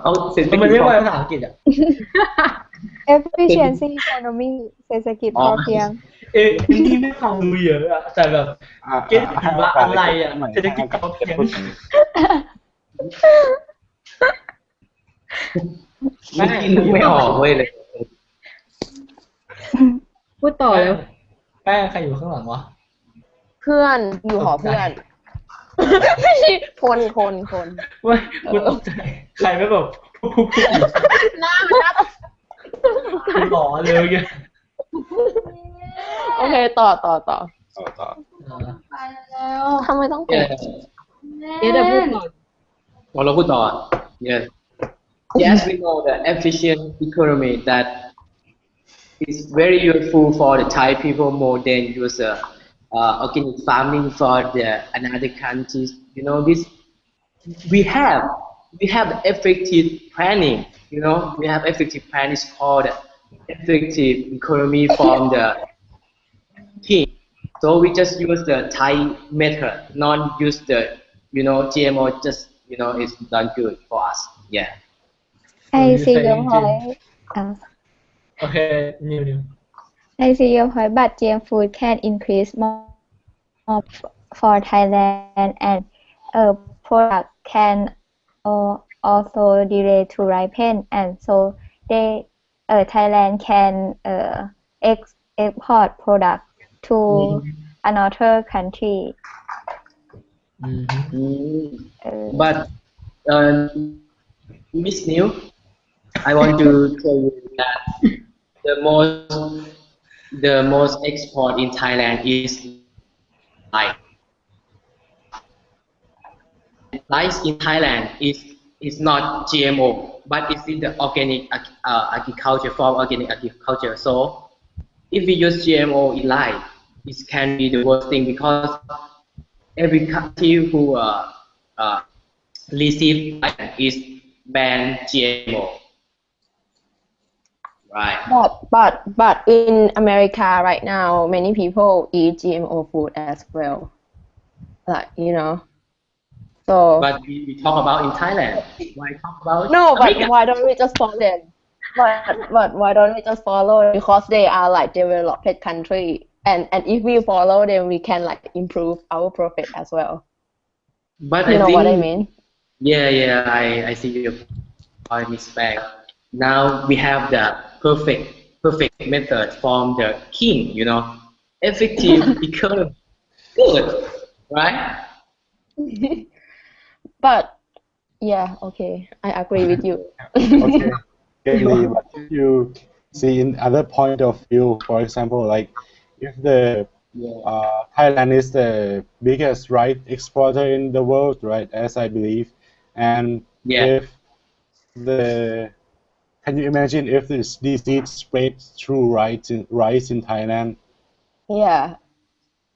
เอาเศรษฐกิจ มันเรียกว่าภาษาอังกฤษอ่ะ efficiency economy เศรษฐกิจพอเพียง นี่ไม่ฟังดูเยอะอะแต่แบบเก็ตถือว่าอะไรอ่ะเศรษฐกิจพอเพียง เมื่อกี้นึกไม่ออกเว้ยเลย พูดต่อแล้ว แป้งใครอยู่ข้างหลังวะ เพื่อนอยู่หอเพื่อนคน เว้ยกูตกใจใครไม่แบบปุ๊บ หน้ามันน่า หล่อเลยแก โอเคต่อ ต่อ ทำไมต้องปิด เอ๊ะเดี๋ยวพูดก่อน พอเราพูดต่อ Yes. Yes, we know the efficient economy that is very useful for the Thai people more than use organic farming for the another countries. You know this. We have we have effective planning. We have effective plan. It's called effective economy from the king. So we just use the Thai method, not use the GMO. Just it's not good for us. Yeah. So I you see your saying Jim? point. Okay, new. I see your point, but GM food can increase more for Thailand, and product can also delay to ripen, and so they Thailand can export product to another country. But Miss New, I want to tell you that the most export in Thailand is rice. Rice in Thailand is not GMO, but it's in the organic agriculture form, organic agriculture. So if we use GMO in rice, it can be the worst thing because every country who receive license is ban GMO, right? But in America right now, many people eat GMO food as well. So But we talk about in Thailand. Why talk about no, but America? why don't we just follow them? But why don't we just follow? Because they are like developed country, and if we follow them, we can like improve our profit as well. But You I know think, what I mean? yeah, I see your point, Miss Bang. Now we have the perfect method from the king. Effective because good, right? But yeah, okay, I agree with you. Okay, Kelly, but if you see in other point of view, for example, like if the Thailand is the biggest rice exporter in the world, right, as I believe, and Yeah. if can you imagine if this disease spreads through rice in Thailand? Yeah.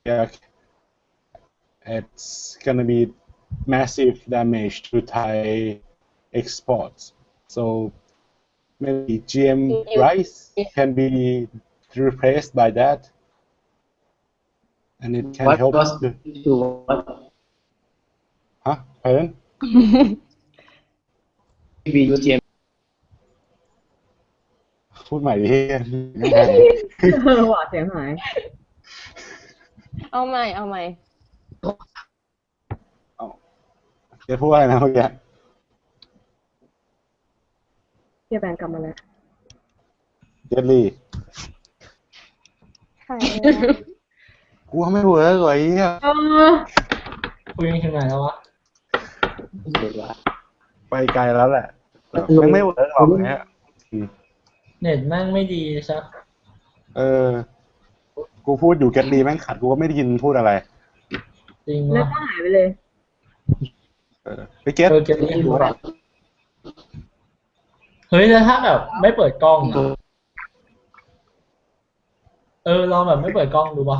Yeah, it's gonna be massive damage to Thai exports. So maybe GM rice can be replaced by that, and it can What help was to. to what Pardon? we use GMO? พูดใหม่ดิยังไง หว่าเสียงหาย เอาใหม่ จะพูดอะไรนะเมื่อกี้ เฮียแบงค์กลับมาแล้ว เจลลี่ หายแล้ว กูว่าไม่เวิร์กเลยไอ้เหี้ย คุยกันถึงไหนแล้ววะ ไปไกลแล้วแหละแต่ไม่เวิร์กหรอกเนี่ย เน็ตแม่งไม่ดีใช่ กูพูดอยู่เก็ตลีแม่งขัดกูก็ไม่ได้ยินพูดอะไร จริง แล้ว วะ ก็หายไปเลย ไปเก็ต เก็ตนี่ดูแบบเฮ้ยแล้วถ้าแบบไม่เปิดกล้องอะลองแบบไม่เปิดกล้องดูป่ะ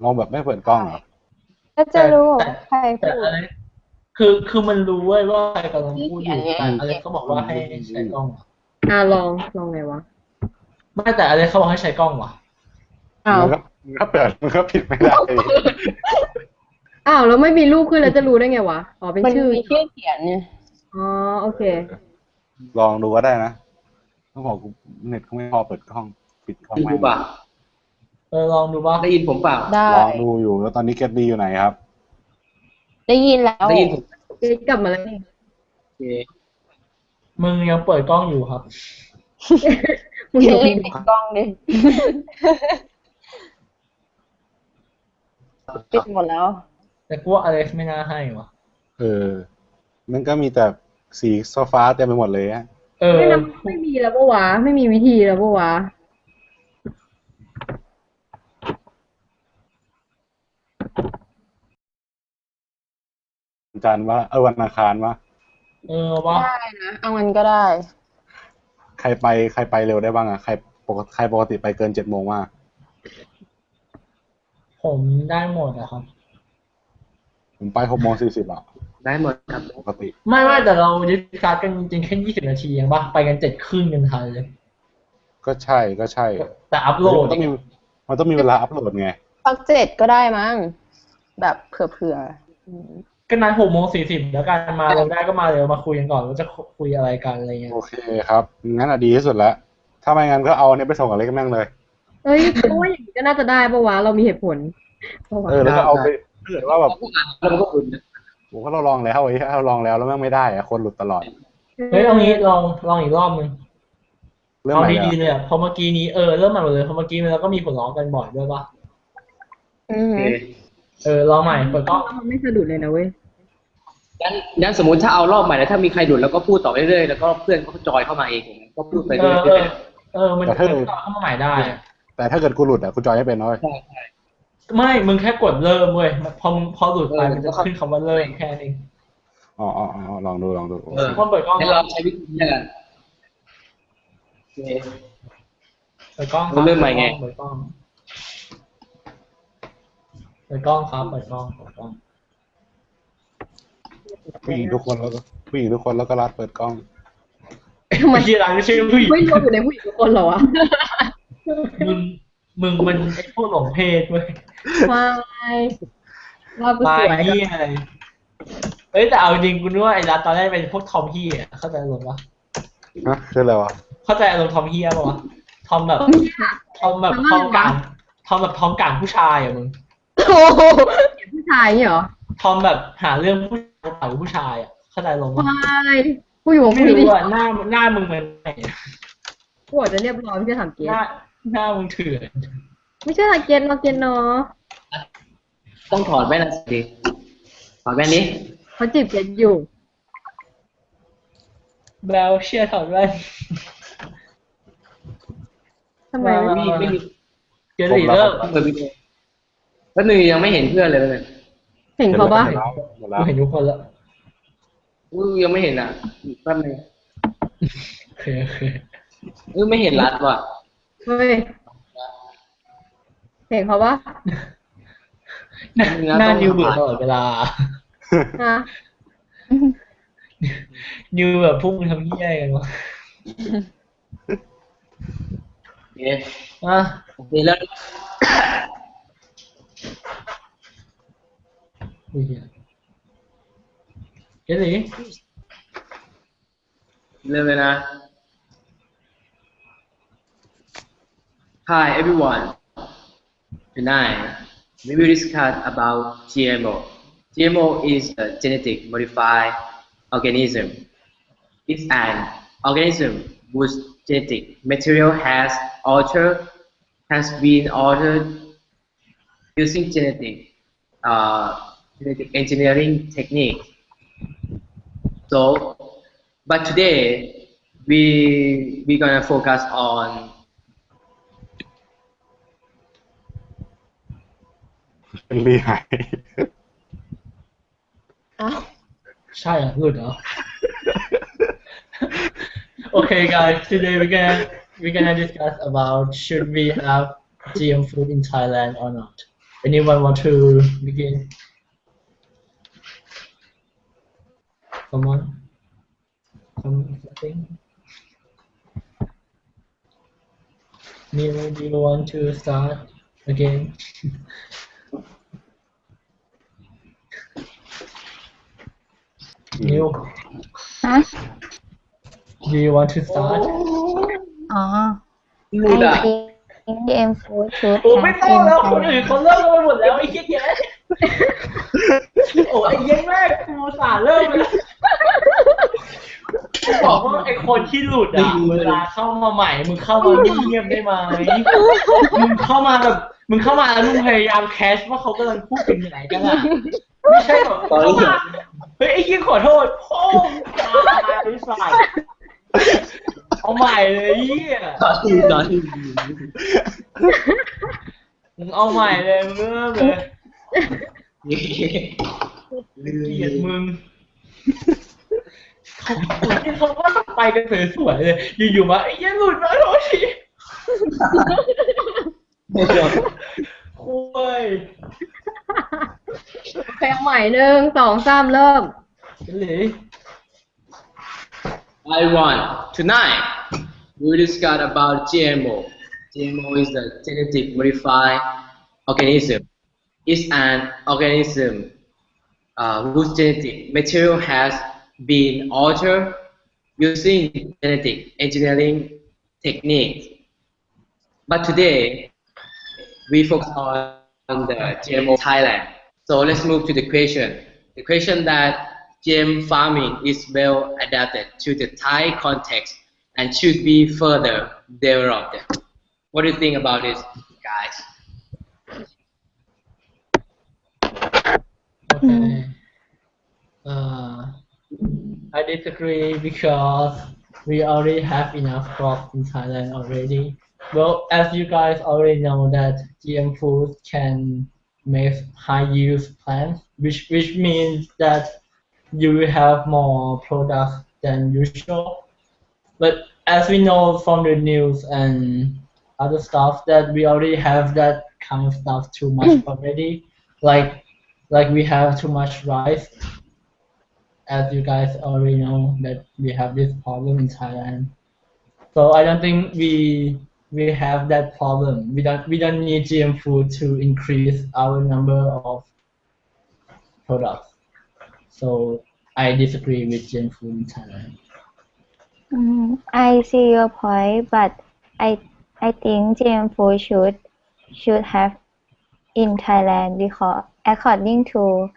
ลองแบบไม่เปิดกล้องเหรอ แล้วจะรู้ว่าใคร แต่ พูด อะไรคือมันรู้เว้ยว่าใครกำลังพูดอยู่แต่อะไรเขาบอกว่าให้ใช้กล้องอะ ลองไงวะ ไม่แต่อะไรเขาบอกให้ใช้กล้องว่ะ อ้าว มันก็เปิดมันก็ผิดไม่ได้ อ้าวแล้วไม่มีรูปขึ้นแล้วจะรู้ได้ไงวะ อ๋อเป็น มัน ชื่อ มีชื่อเขียนเนี่ย อ๋อโอเค ลองดูก็ได้นะต้องบอกกูเน็ตกูไม่พอเปิดกล้องปิดกล้อง ได้ยิน แม่ เปล่า ลองดูป่ะ ได้ยินผมเปล่า ได้ ลองดูอยู่แล้วตอนนี้เก็ตลีอยู่ไหนครับ ได้ยินแล้ว ได้ยินผม กลับมาแล้ว โอเค มึงยังเปิดกล้องอยู่ครับ มึง เขี อย น ย่า รีบปิดกล้องดิ ปิดหมดแล้ว แต่กูว่าอเล็กซ์ไม่น่าให้ว่ะ มันก็มีแต่สีฟ้าเต็มไปหมดเลยฮะ ไม่มีแล้วปะวะ ไม่มีวิธีแล้วปะวะ วันจันทร์ว่าวันอังคารว่า วะ ได้นะ เอามันก็ได้ ใครไปเร็วได้บ้างอ่ะใครปกติไปเกิน7 โมงว่า ผมได้หมดอะครับ ผมไป6:40อ่ะ ได้หมดครับ ปกติ ไม่แต่เราดิสคัสกันจริงๆแค่20 นาทีเองป่ะไปกัน7 ครึ่งกันทันเลย ก็ใช่ แต่อัพโหลด มันต้องมีเวลาอัพโหลดไง สัก7ก็ได้มั้งแบบเผื่อ ก็นัด6:40แล้วกันมาเราได้ก็มาเร็วมาคุยกันก่อนว่าจะคุยอะไรกันอะไรเงี้ย โอเคครับงั้นดีที่สุดแล้วถ้าไม่งั้นก็เอาอันนี้ไปส่งกับเล็กแม่งเลย เฮ้ยเพราะว่าอย่างนี้ก็น่าจะได้ปะวะเรามีเหตุผลปะวะ แล้วก็เอาไปถ้าเกิดว่าแบบ แล้วมันก็อุ่น ผมก็เราลองแล้วเราลองแล้วแม่งไม่ได้อะคนหลุดตลอด เฮ้ยเอางี้ลองอีกรอบนึง เรื่อง เอา ใหม่ ดีๆ เลย เนี่ยพอเมื่อกี้นี้เริ่มใหม่หมดเลยพอเมื่อกี้มันแล้วก็มีผลร้องกันบ่อยด้วยป่ะ ๆอืม ลองใหม่เปิดกล้อง มันไม่สะดุดเลยนะเว้ย งั้นสมมติถ้าเอารอบใหม่แล้วถ้ามีใครหลุดแล้วก็พูดต่อเรื่อยๆแล้วก็เพื่อนก็จอยเข้ามาเองก็พูดไปเรื่อยๆ มันจะเข้ามาใหม่ได้ แต่ถ้าเกิดกูหลุดอ่ะกูจอยให้เป็นน้อย ไม่มึงแค่กดเริ่มเว้ยพอหลุดไปมันจะขึ้นคำว่าเริ่มแค่นี้ อ๋อลองดู คนเปิดกล้อง ให้เราใช้วิธีนี้กัน เปิดกล้อง เริ่มใหม่ไง เปิดกล้องครับเปิดกล้อง ผู้หญิงทุกคนแล้วก็รัดเปิดกล้อง ทำไมที่ร้านไม่ใช่ผู้หญิง ไม่รวมอยู่ในผู้หญิงทุกคนเหรอวะ มึงมันไอ้พวกหลงเพศเว้ย ไม่เราก็ ตา ส ย วย เหี้ยอะไรแต่เอาจริงกูนึกว่าไอ้รัฐตอนแรกเป็นพวกทอมเหี้ยเข้าใจอารมณ์ปะ ฮะคืออะไรวะ เข้าใจอารมณ์ทอมเหี้ยปะวะทอมแบบทอมกลางผู้ชายอ่ะมึง โอ้โหผู้ชายเนี่ยเหรอ ทอมแบบหาเรื่องผู้ชายต่อยผู้ชายอ่ะเข้าใจอารมณ์ปะ ไม่ผู้อยู่ของ ไม่ ผู้ดี รู้อ่ะหน้ามึงเหมือนไหน กูอาจจะเรียบร้อยไม่ใช่ถามเกณ หน้ามึงเถื่อน ไม่ใช่ถามเกณฑ์เราเกณฑ์เนาะ ต้องถอดแว่นนะสิถอดแว่นนี้ เขาจีบเกณฑ์อยู่ แบลเชียร์ถอดแว่น ทำไม ไม่มี เกลีเลิก เปิดวิดีโอแล้วนึงยังไม่เห็นเพื่อนเลยเลย เห็นเขาปะ หมดแล้ว กูเห็นทุกคนแล้ว ยังไม่เห็นอ่ะอีกแป๊บนึง โอเค ไม่เห็นรัดว่ะ เฮ้ยเห็นเขาปะ หน้านิวเบื่อตลอดเวลา ฮะ นิวแบบพุ่งทำเหี้ยกันวะ โอเค โอเคแล้วเกลี เริ่มเลยนะ Hi everyone. Tonight we will discuss about GMO. GMO is a genetic modified organism. It's an organism whose genetic material has been altered using genetic engineering technique. So, but today we're gonna focus on เป็นรีหาย อ้าว ใช่อ่ะหลุดเหรอ Okay guys, today we're gonna discuss about should we have GM food in Thailand or not. Anyone want to begin? Someone? Something? Neil, do you want to start again? Neil, ฮะ do you want to start? อ๋อ รูด I อ่ะ think GM food should โอ้ไม่ have ต้อง in แล้วคนอื่น Thailand เขาเริ่มกันไปหมดแล้วไอ้เหี้ยแกโอ้ไอ้เหี้ยแม่กูสาเริ่มเลยบอกว่าไอ้คนที่หลุดอ่ะเวลาเข้ามาใหม่มึงเข้ามาเงียบๆได้ไหมมึงเข้ามาแล้วมึงพยายามแคชว่าเขากำลังพูดถึงไหนกันอ่ะไม่ใช่แบบเข้ามาเฮ้ยไอ้เหี้ยขอโทษพ่อตายไอ้สัสเอาใหม่เลยเหี้ย ตอนที่ มึงเอาใหม่เลยมึงเริ่มเลยเกลียดมึงเขาก็ไปกันสวยๆเลยอยู่ๆมาไอ้ยันหลุดมาโทษทีโอ้ย โอเคเอาใหม่1 2 3เริ่ม Really? I want. Tonight, we will discuss about GMO. GMO is the genetic modified organism. It's an organism whose genetic material has been altered using genetic engineering techniques. But today, we focus on the GMO Thailand. So let's move to the question. The question that GM farming is well adapted to the Thai context and should be further developed. What do you think about this, guys? Okay. I disagree because we already have enough crops in Thailand already. Well, as you guys already know that GM foods can make high yield plants, which means that you will have more products than usual. But as we know from the news and other stuff that we already have that kind of stuff too much already, like we have too much rice, as you guys already know that we have this problem in Thailand. So I don't think we have that problem. We don't need GM food to increase our number of products. So I disagree with GM food in Thailand. I see your point, but I I think GM food should have in Thailand because according to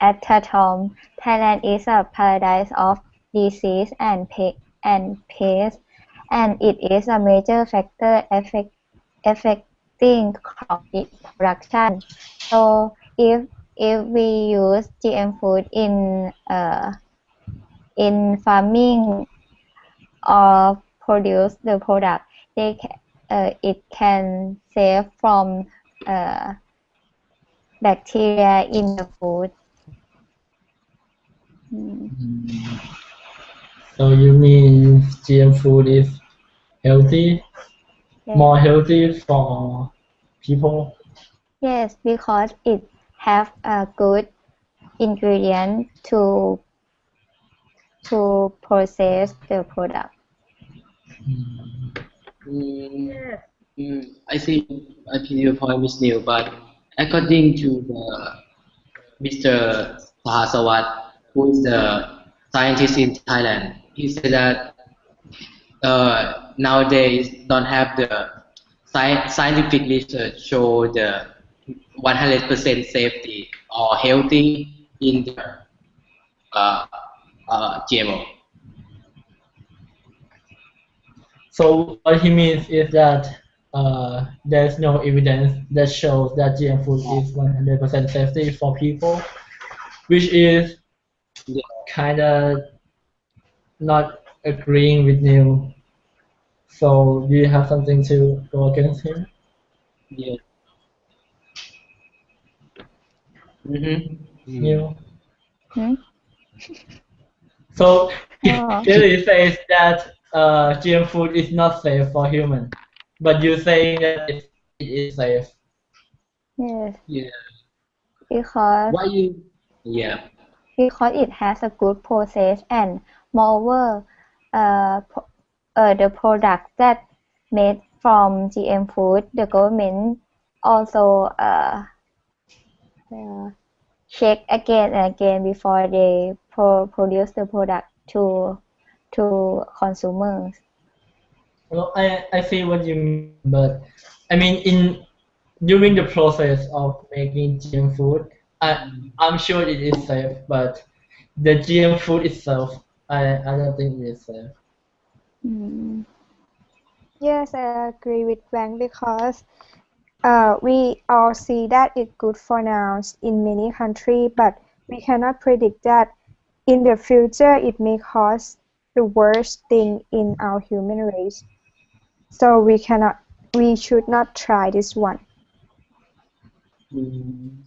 Atatom, Thailand is a paradise of disease and pest, and it is a major factor affecting crop production. So if we use GM food in farming or produce the product, it can save from uh, bacteria in the food. So you mean GM food is healthy, more Yes, healthy for people? yes, because it have a good ingredient to process the product. Mm, Yes. I see your point, Miss Neil, but according to Mr. Sahasawat, who is the scientist in Thailand, he said that nowadays don't have the scientific research show the 100% safety or healthy in the uh, GMO. So what he means is that there's no evidence that shows that GM food is 100% safety for people, which is Yeah, kind of not agreeing with Neil. So do you have something to go against him, yeah. Mm-hmm. Neil? Hmm? So he Oh, clearly says that GM food is not safe for human, but you're saying that it is safe. yes, Yeah. because Why you? Yeah. it has a good process and moreover, the product that made from GM food, the government also uh, check again and again before they produce the product to consumers. Well, I see what you mean, but I mean in during the process of making GM food, I'm sure it is safe, but the GM food itself, I don't think it is safe. Mm. Yes, I agree with Wang because we all see that it's good for now in many countries, but we cannot predict that in the future it may cause the worst thing in our human race. So we should not try this one. Mm,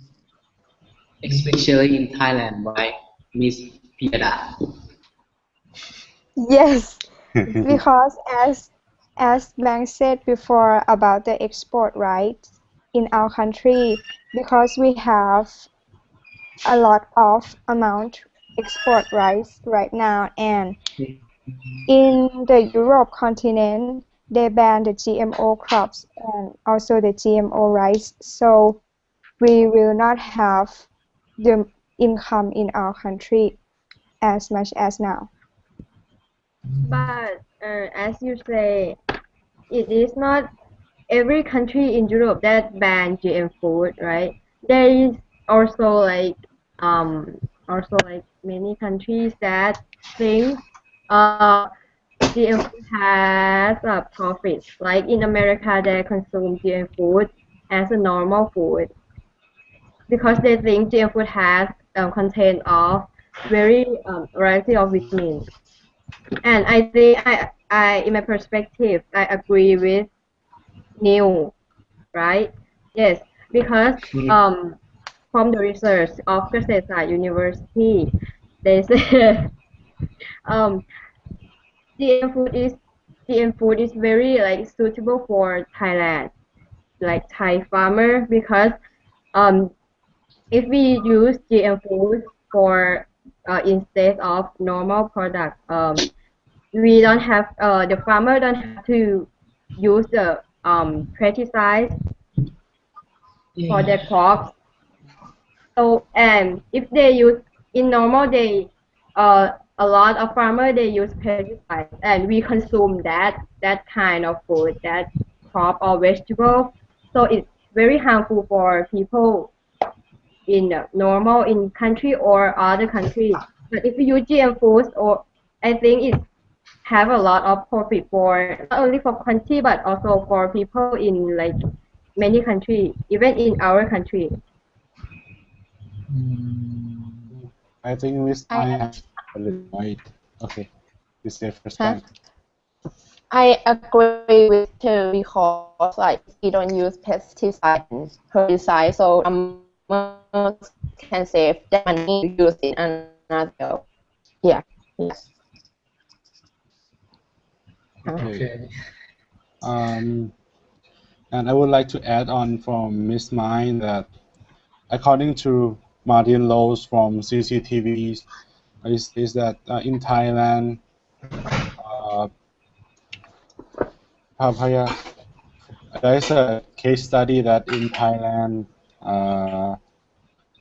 especially in Thailand, right, Miss Piada? Yes, because as Blank said before about the export rights in our country, because we have a lot of amount export rice right now, and in the Europe continent, they ban the GMO crops and also the GMO rice. So we will not have the income in our country as much as now. But as you say, it is not every country in Europe that ban GM food, right? There is also like many countries that think GM food has a profit. Like in America, they consume GM food as a normal food because they think GM food has content of very variety of vitamins. And I think in my perspective, I agree with Neil, right? Yes, because from the research of Kasetsart University, they said um, GM food is GM food is very like suitable for Thailand, like Thai farmer, because um, if we use GM food for instead of normal product, we don't have the farmer don't have to use the pesticide for their crops. So and if they use in normal day, a lot of farmer they use pesticides, and we consume that kind of food, that crop or vegetable. So it's very harmful for people in normal in country or other countries. But if you use GM foods, or I think it have a lot of profit for not only for country but also for people in like many countries, even in our country. I think Miss I Mai has a little right. Okay, you say first Huh? time. I agree with too because like if we don't use pesticide and herbicide, so farmers can save that money to use in another field. Yeah. Yes. Okay. Okay. And I would like to add on from Miss Mai that according to Martin Lowe's from CCTV, is that in Thailand, papaya. There is a case study that in Thailand,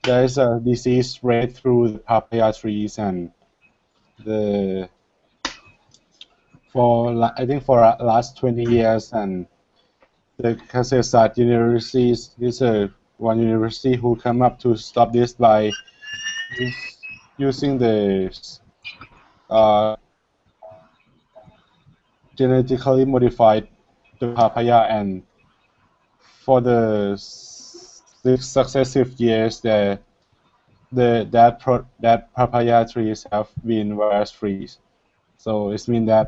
there is a disease spread through the papaya trees, and the I think for last 20 years, and the Kasetsart University is one university who come up to stop this by using the genetically modified the papaya, and for the successive years, that papaya trees have been virus free. So it means that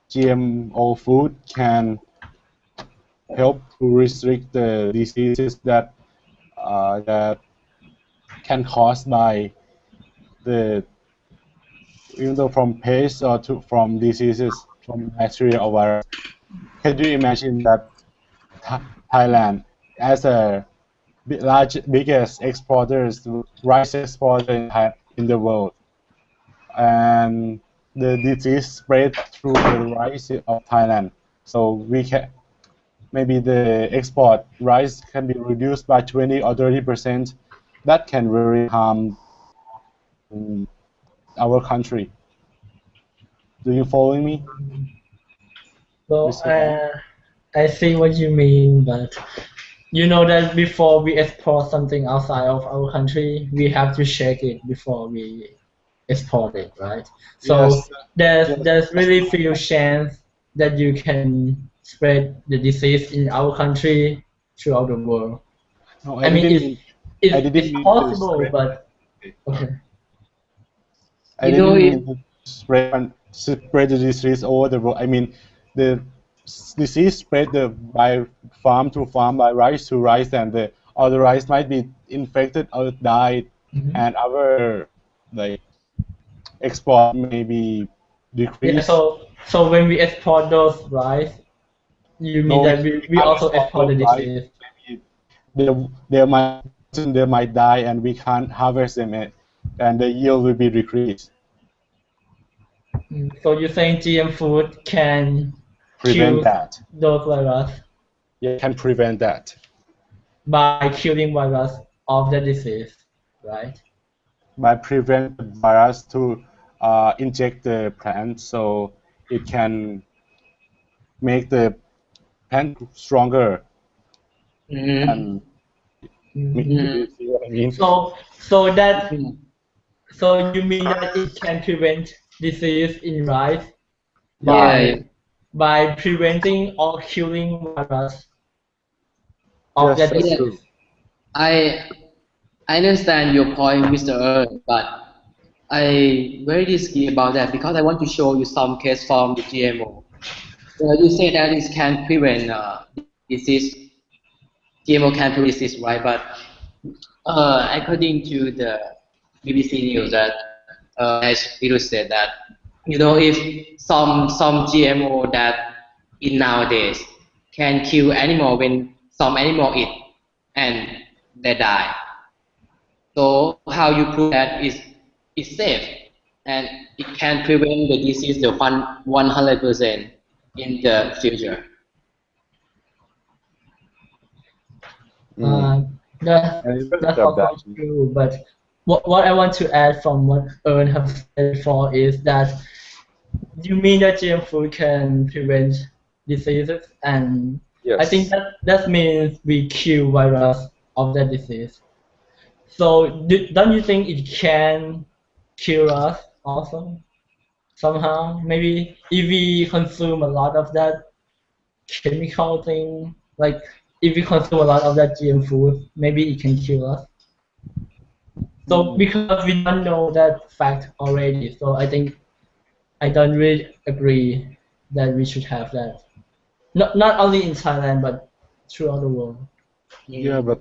GMO food can help to restrict the diseases that can caused by the even though from pests or from diseases from bacteria or virus. Can you imagine that Thailand as a biggest exporters, rice exporter in the world, and the disease spread through the rice of Thailand. So we can maybe the export rice can be reduced by 20 or 30%. That can really harm our country. Do you follow me? So Mr. Wong? I see what you mean, but you know that before we export something outside of our country, we have to check it before we export it, right? So Yes, there's yes. really few chance that you can spread the disease in our country throughout the world. No, I mean, I it's didn't mean to possible, spread. but okay. I You know, didn't mean to spread the disease over the world. I mean, the disease spread by farm to farm, by rice to rice, and the other rice might be infected or died, and our like export may be Yeah, decreased. so when we export those rice, you mean No, that if we I also export export those the rice, disease? maybe there might soon they might die and we can't harvest them, and the yield will be decreased. So you're saying GM food can Prevent kill that. those virus You can prevent that by killing virus of the disease, right? by prevent the virus to inject the plant, so it can make the plant stronger. Mhm. And Mhm. you see what I mean? So that Mhm. so you mean that it can prevent disease in rice Yeah, by preventing or killing virus of Yes, that that's yeah. true. disease. I I understand your point, Mr. Earl, but I very risky about that because I want to show you some case from the GMO. You say that it can prevent disease. GMO can prevent disease, right? But according to the BBC News, that as Virus said that if some GMO that in nowadays can kill animal when some animal eat and they die. So how you prove that is safe and it can prevent the disease the 100% in the future. Mm. That And it's that's of that. also true. But what I want to add from what Ern have said before is that you mean that GM food can prevent diseases, and I think Yes. that means we kill virus of that disease. So don't you think it can kill us also somehow? Maybe if we consume a lot of that chemical thing, like if we consume a lot of that GM food, maybe it can kill us. So because we don't know that fact already, so I think I don't really agree that we should have that. Not only in Thailand but throughout the world. Yeah, but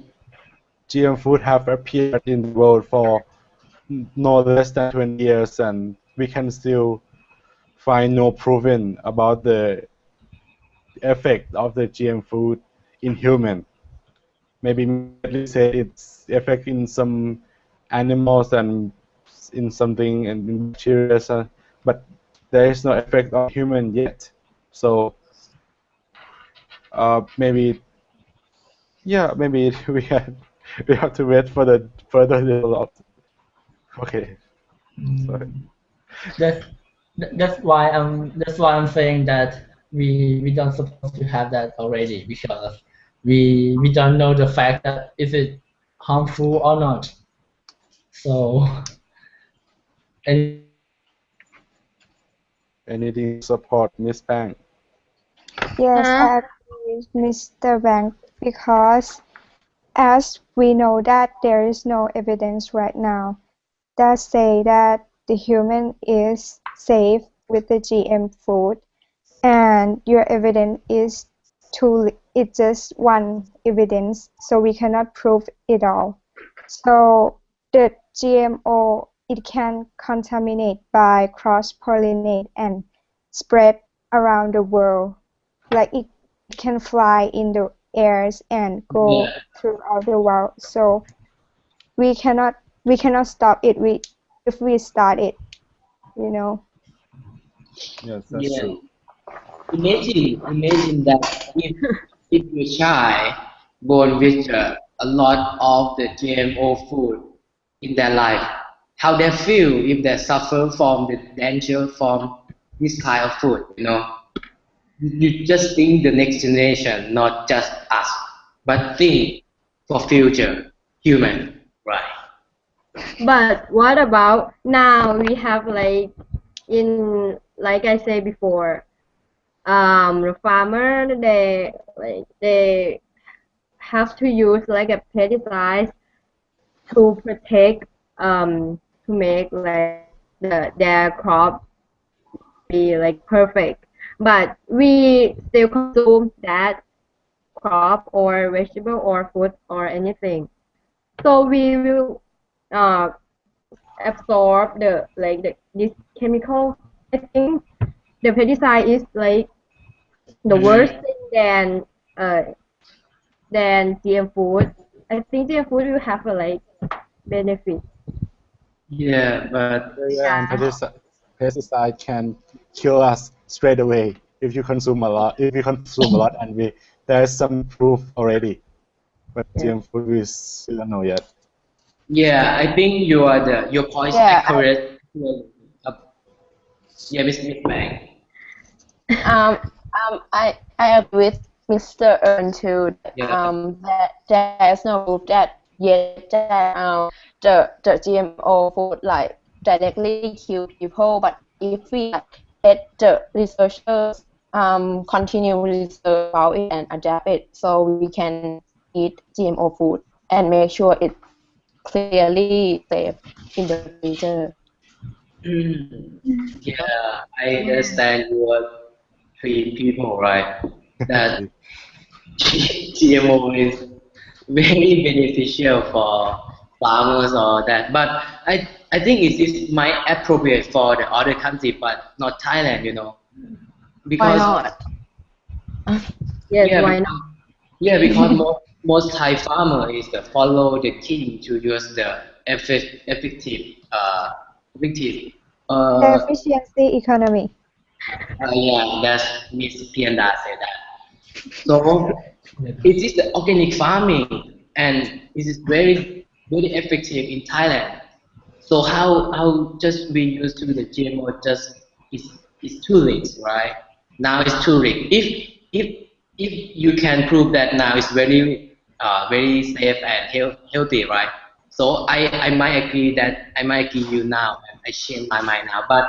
GM food have appeared in the world for no less than 20 years, and we can still find no proven about the effect of the GM food in human. Maybe immediately say its effect in some animals and in something and in bacteria, but there is no effect on human yet. So maybe maybe we have to wait for the further developed. Okay, sorry. That's that's why I'm saying that we don't supposed to have that already because we don't know the fact that is it harmful or not. So anything to support Miss Bang? Anything to support Miss Bang? Yes, I agree with Mr. Bank because as we know that there is no evidence right now that say that the human is safe with the GM food, and your evidence is it's just one evidence, so we cannot prove it all. So the GMO it can contaminate by cross-pollinate and spread around the world, like it can fly in the airs and go Yeah, throughout the world. So we cannot stop it. If we start it, you know. Yes, that's yeah. true. Imagine that if your child born with a lot of the GMO food in their life, how they feel if they suffer from the danger from this kind of food, You just think the next generation, not just us, but think for future human, right? But what about now we have like like I said before, the farmer they have to use like a pesticide to protect to make like their crop be like perfect. But we still consume that crop or vegetable or food or anything. So we will uh, absorb this chemical. I think the pesticide is like the worst Mhm. thing uh, than GM food. I think GM food will have a like benefit. Yeah, but Yeah, and pesticide can kill us straight away if you consume a lot. If you consume a lot, and there's some proof already, but GM food we still don't know yet. yeah, I think your point is Yeah, accurate. Uh, yeah, Miss Bang. I agree with Mr. Earn too. Yeah. That there is no proof that yet that the GMO food like directly kill people. But if we like, let the researchers continue research about it and adapt it, so we can eat GMO food and make sure it's clearly safe in the future. Yeah, I understand your three people, right? That GMO is very beneficial for farmers or that. But I think it is might appropriate for the other country, but not Thailand, Why because not? Yes, yeah, why not? because, yeah, because most Thai farmer is the follow the king to use the effective uh, Efficiency economy. yeah, that's Miss Pianda said that. So it is the organic farming, and it is very effective in Thailand. So how just we used to the GMO just is too late, right? Now it's too late. If you can prove that now it's very safe and healthy, right? So I might agree that I might agree you now. I change my mind now, but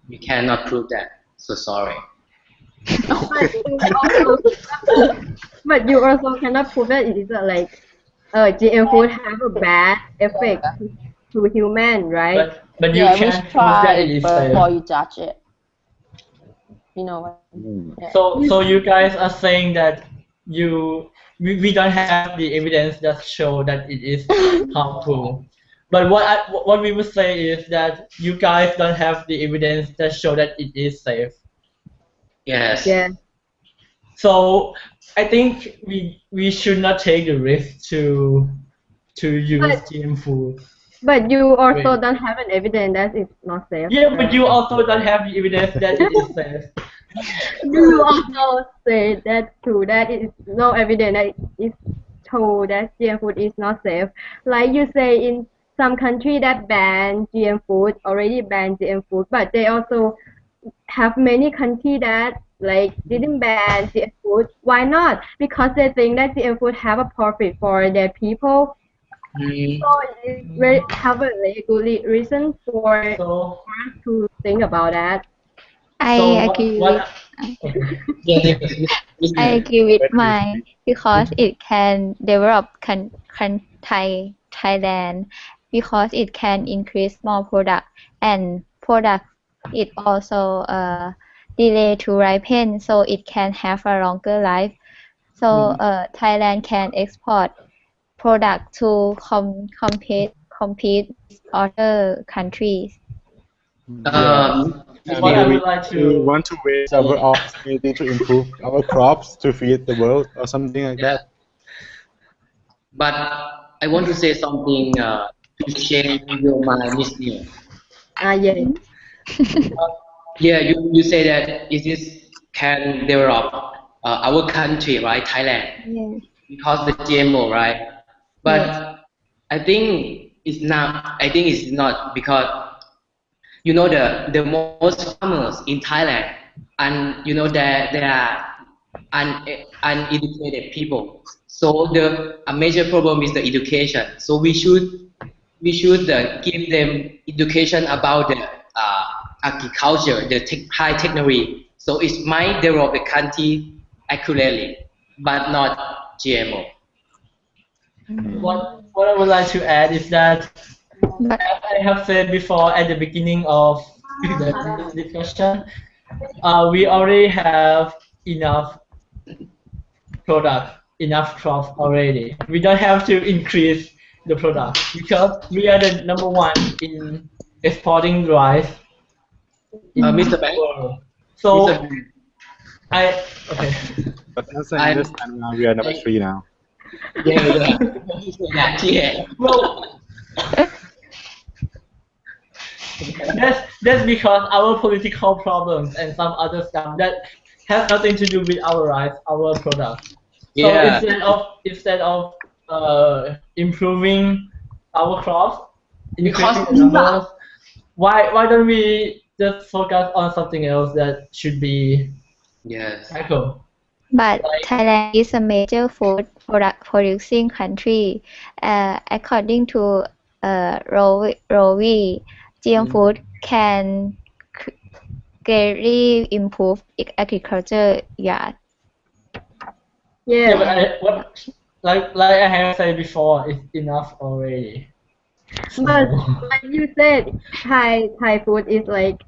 you cannot prove that. So sorry. But you also but you also cannot prove that it is like GM food have a bad effect to human, right? But you Yeah, we can't prove that it try is safe. before you judge it. You know what? Yeah. So you guys are saying that we don't have the evidence that show that it is harmful. But what we would say is that you guys don't have the evidence that show that it is safe. Yes. Yeah. So I think we should not take the risk to use But GM food. but you also Wait. don't have an evidence that it's not safe, Yeah, but right? you also don't have the evidence that it is safe. You also say that too, that it is no evidence that it's told that GM food is not safe. Like you say in some country that ban GM food, already ban GM food, but they also have many countries that like didn't ban GM food. Why not? Because they think that GM food have a profit for their people. So Mm, it is very have a very good reason for So us to think about that. I so agree with what okay. yeah, Miss I Bang. agree with When do you mine because it can develop Thailand because it can increase more product and product it also delay to ripen so it can have a longer life. So Thailand can export product to compete with other countries. Yeah, What and I do would we like do we to want to waste our opportunity to improve our crops to feed the world or something like Yeah. that? But I want to say something to change your mind, Miss Neil. Yeah. Yeah, you say that it is can develop our country, right, Thailand, Yes. because the GMO, right? Yes. But I think it's not. I think it's not because the most farmers in Thailand, and they are uneducated people. So the a major problem is the education. So we should give them education about the agriculture, the high technology. So it might develop the country accurately, but not GMO. what I would like to add is that But as I have said before at the beginning of this discussion, we already have enough product, enough crops already. We don't have to increase the product because we are the number one in exporting rice in Mr. the Bank, world. Mr. So Bank, I okay. But as I I'm, understand now, we are number I, 3 now. Yeah. Don't say that, yeah. Well, that's because our political problems and some other stuff that has nothing to do with our rights, our products. So Yeah. instead of improving our crops, Because increasing the numbers, why don't we just focus on something else that should be yes. tackled? But Like Thailand is a major food product producing country. According to Rovi, GM Mm. food can greatly improve agriculture. Yeah, yeah, but Yes, like I have said before, it's enough already. but So like you said, Thai food is like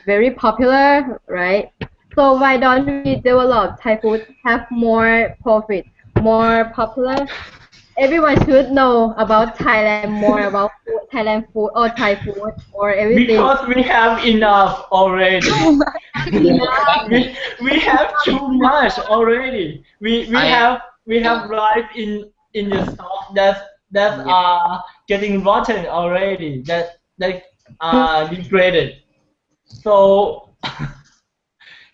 very popular, right? So why don't we develop Thai food have more profit, more popular? Everyone should know about Thailand, more about food, Thailand food or Thai food or everything. because we have enough already. Yeah, we have too much already. I We have rice in the stock that's yeah, getting rotten already. That degraded. So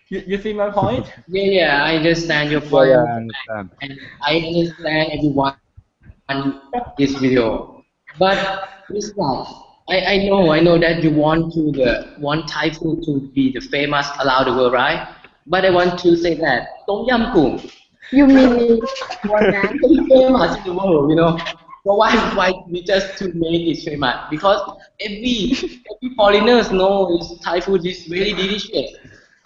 you see my point? yeah, I understand your Yeah, yeah, point, I understand. and I understand everyone this video. But listen, I know that you want Thai food to be the famous around the world, right? But I want to say that Tom Yam Goong You mean me more than? very famous in the world, you know. So why we just to make it famous? Because every foreigners know Thai food is very delicious.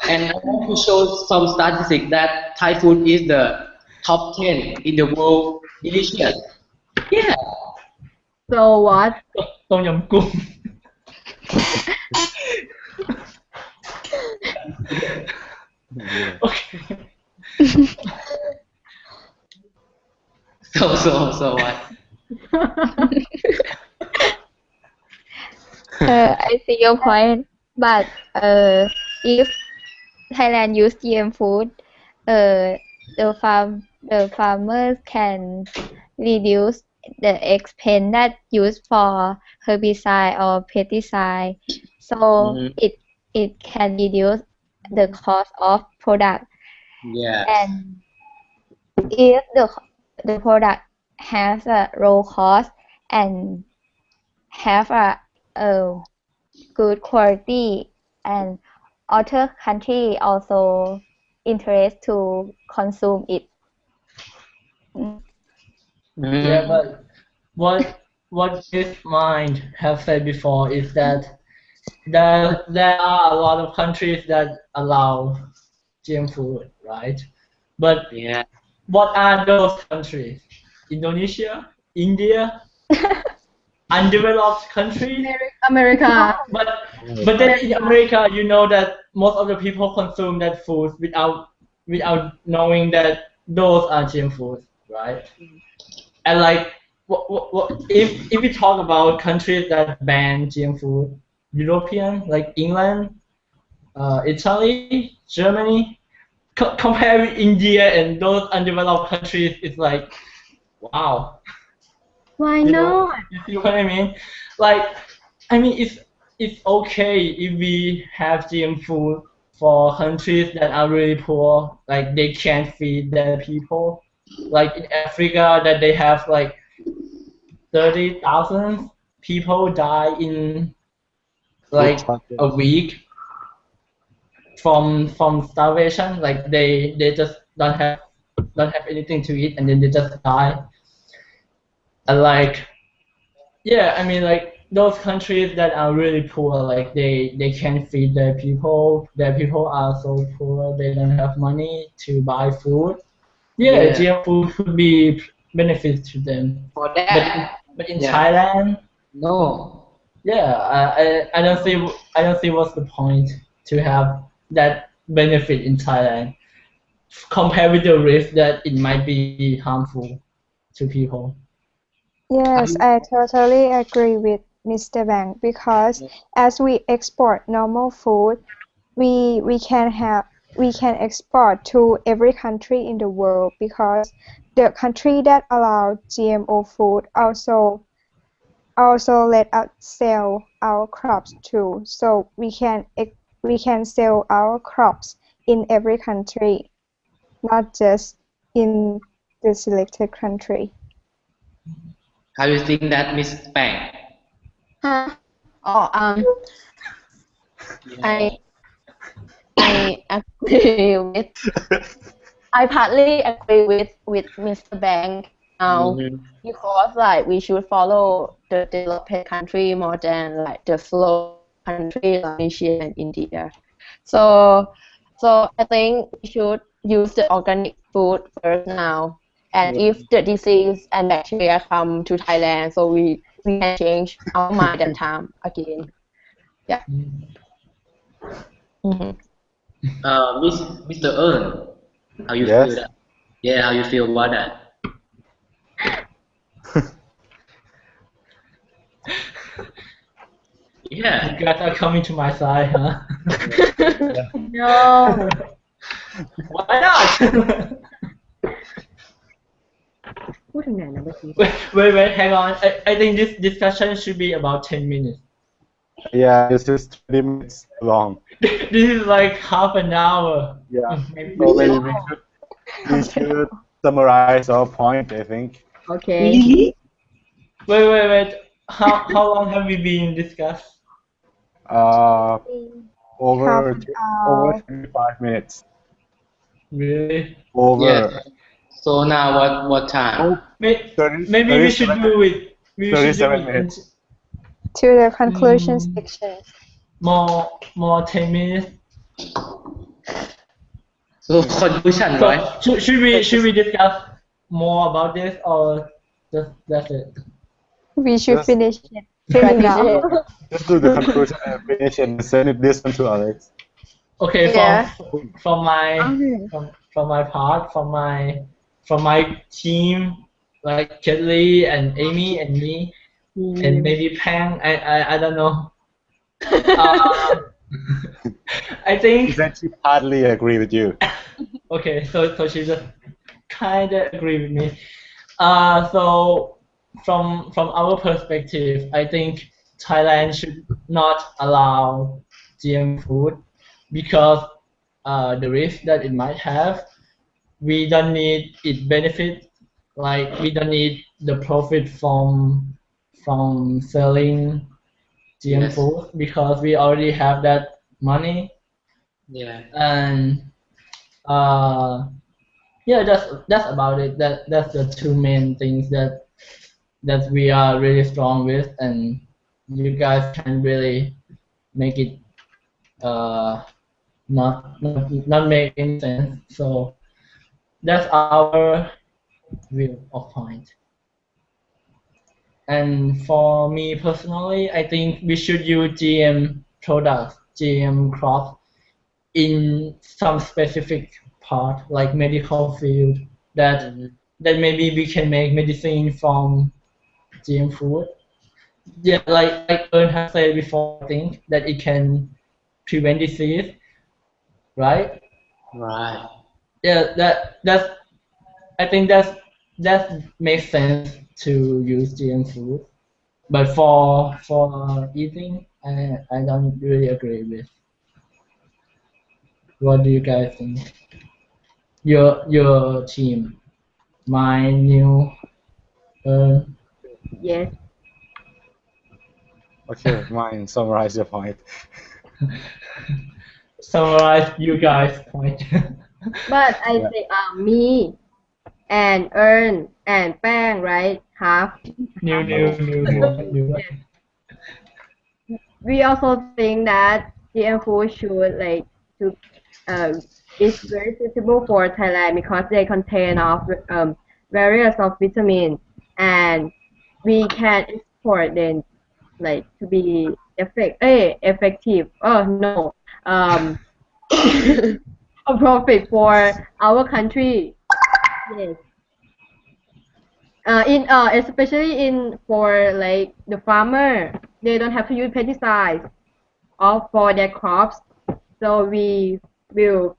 And I want to show some statistics that Thai food is the top 10 in the world delicious. Yeah. So what? Tom yum goong. Yeah. Okay. So what? I see your point. But if Thailand use GM food, the farmers can reduce the expense that used for herbicide or pesticide, so Hmm. it can reduce the cost of product. Yes. And if the product has a low cost and have a good quality, and other country also interest to consume it. Mm. Yeah, Hmm. but what Miss Mind have said before is that there are a lot of countries that allow GM food, right? But Yeah. what are those countries? Indonesia, India, undeveloped countries. America. But then in America. America, you know that most of the people consume that food without knowing that those are GM foods, right? And like, if we talk about countries that ban GM food, European like England, Italy, Germany, compare with India and those undeveloped countries, it's like, wow. Why You know, not? you see what I mean? Like, I mean, it's okay if we have GM food for countries that are really poor, like they can't feed their people. Like in Africa, that they have like 30,000 people die in Food like a shortage. week from starvation. Like they just don't have anything to eat and then they just die. And like, yeah, I mean, like those countries that are really poor, like they can't feed their people. Their people are so poor they don't have money to buy food. Yeah, Yeah. GM food could be benefit to them. For But that. in Yeah. Thailand, No. yeah, I don't see what's the point to have that benefit in Thailand compared with the risk that it might be harmful to people. Yes, I I totally agree with Mr. Bang because as we export normal food, we can export to every country in the world because the country that allow GMO food also let us sell our crops too, so we can sell our crops in every country, not just in the selected country. How you think that, Miss Pang? Huh? Oh, Yeah. I agree with. I partly agree with Mr. Bank now Mm-hmm. because like we should follow the developed country more than like the slow country like Indonesia and India. So I think we should use the organic food first now. And Yeah. if the disease and bacteria come to Thailand, so we can change our mind that time again. Yeah. Mm-hmm. Mr. Earn, how you feel Yes. that? Yeah, how you feel about that? You Yeah. guys are coming to my side, huh? No. Why not? พูดถึงไหนนะเมื่อกี้ wait, hang on. I think this discussion should be about 10 minutes. Yeah, this is 20 minutes long. This is like half an hour. Yeah. Maybe So maybe we should summarize our point, I think. Okay. Wait. How long have we been discussed? Over Half an hour. 25 minutes. Really? Over. Yeah. So now what time? Maybe we should do it. We should do 37 it minutes. To the conclusion section. more 10 minutes. So conclusion, So right? should we discuss more about this or just that's it? We should Just- finish it right now. Just do the conclusion and finish and send it listen to Alex. Okay, Yeah. from my Okay. from my part, from my team, like Kelly and Amy and me, and maybe Pang. I don't know. I think She said she partly agree with you. okay. So she just kind of agree with me. So from our perspective, I think Thailand should not allow GM food because the risk that it might have. We don't need it benefit, like we don't need the profit from selling GM Yes. food because we already have that money. Yeah. And yeah, that's about it. That's the two main things that we are really strong with, and you guys can really make it not make any sense. So that's our view of point. And for me personally, I think we should use GM products, GM crops in some specific part, like medical field, that Mhm. that maybe we can make medicine from GM food. Yeah, like Ern has said before, I think that it can prevent disease, right? Right. Yeah, that's I think that makes sense to use GM food. But for eating, I don't really agree with. What do you guys think? Your team, mine, new, Yes. Okay, mine, summarize your point. summarize you guys' point. But I Yeah. think me and Earn and Pang, right? Half. new. We also think that GM food should like to is very suitable for Thailand because they contain of various of vitamins and we can export them like to be effective. Oh no, a profit for our country. Yes. In especially in for like the farmer, they don't have to use pesticides all for their crops, so we will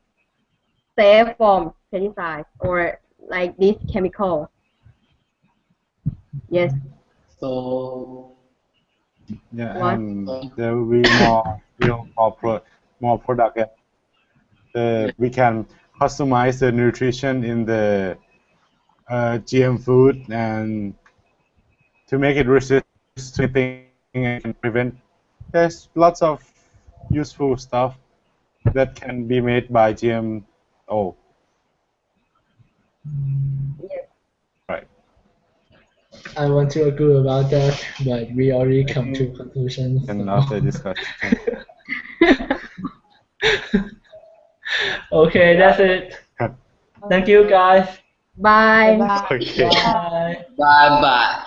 save from pesticides or like this chemical. Yes. So Yeah, What? and there will be more product. We can customize the nutrition in the GM food and to make it resist to anything and can prevent. There's lots of useful stuff that can be made by GMO. Yes. Right. I want to agree about that, but we already I come to think conclusions. and So. after discussion. Okay, that's it. Thank you guys. Bye. Bye. Okay. Bye. bye bye.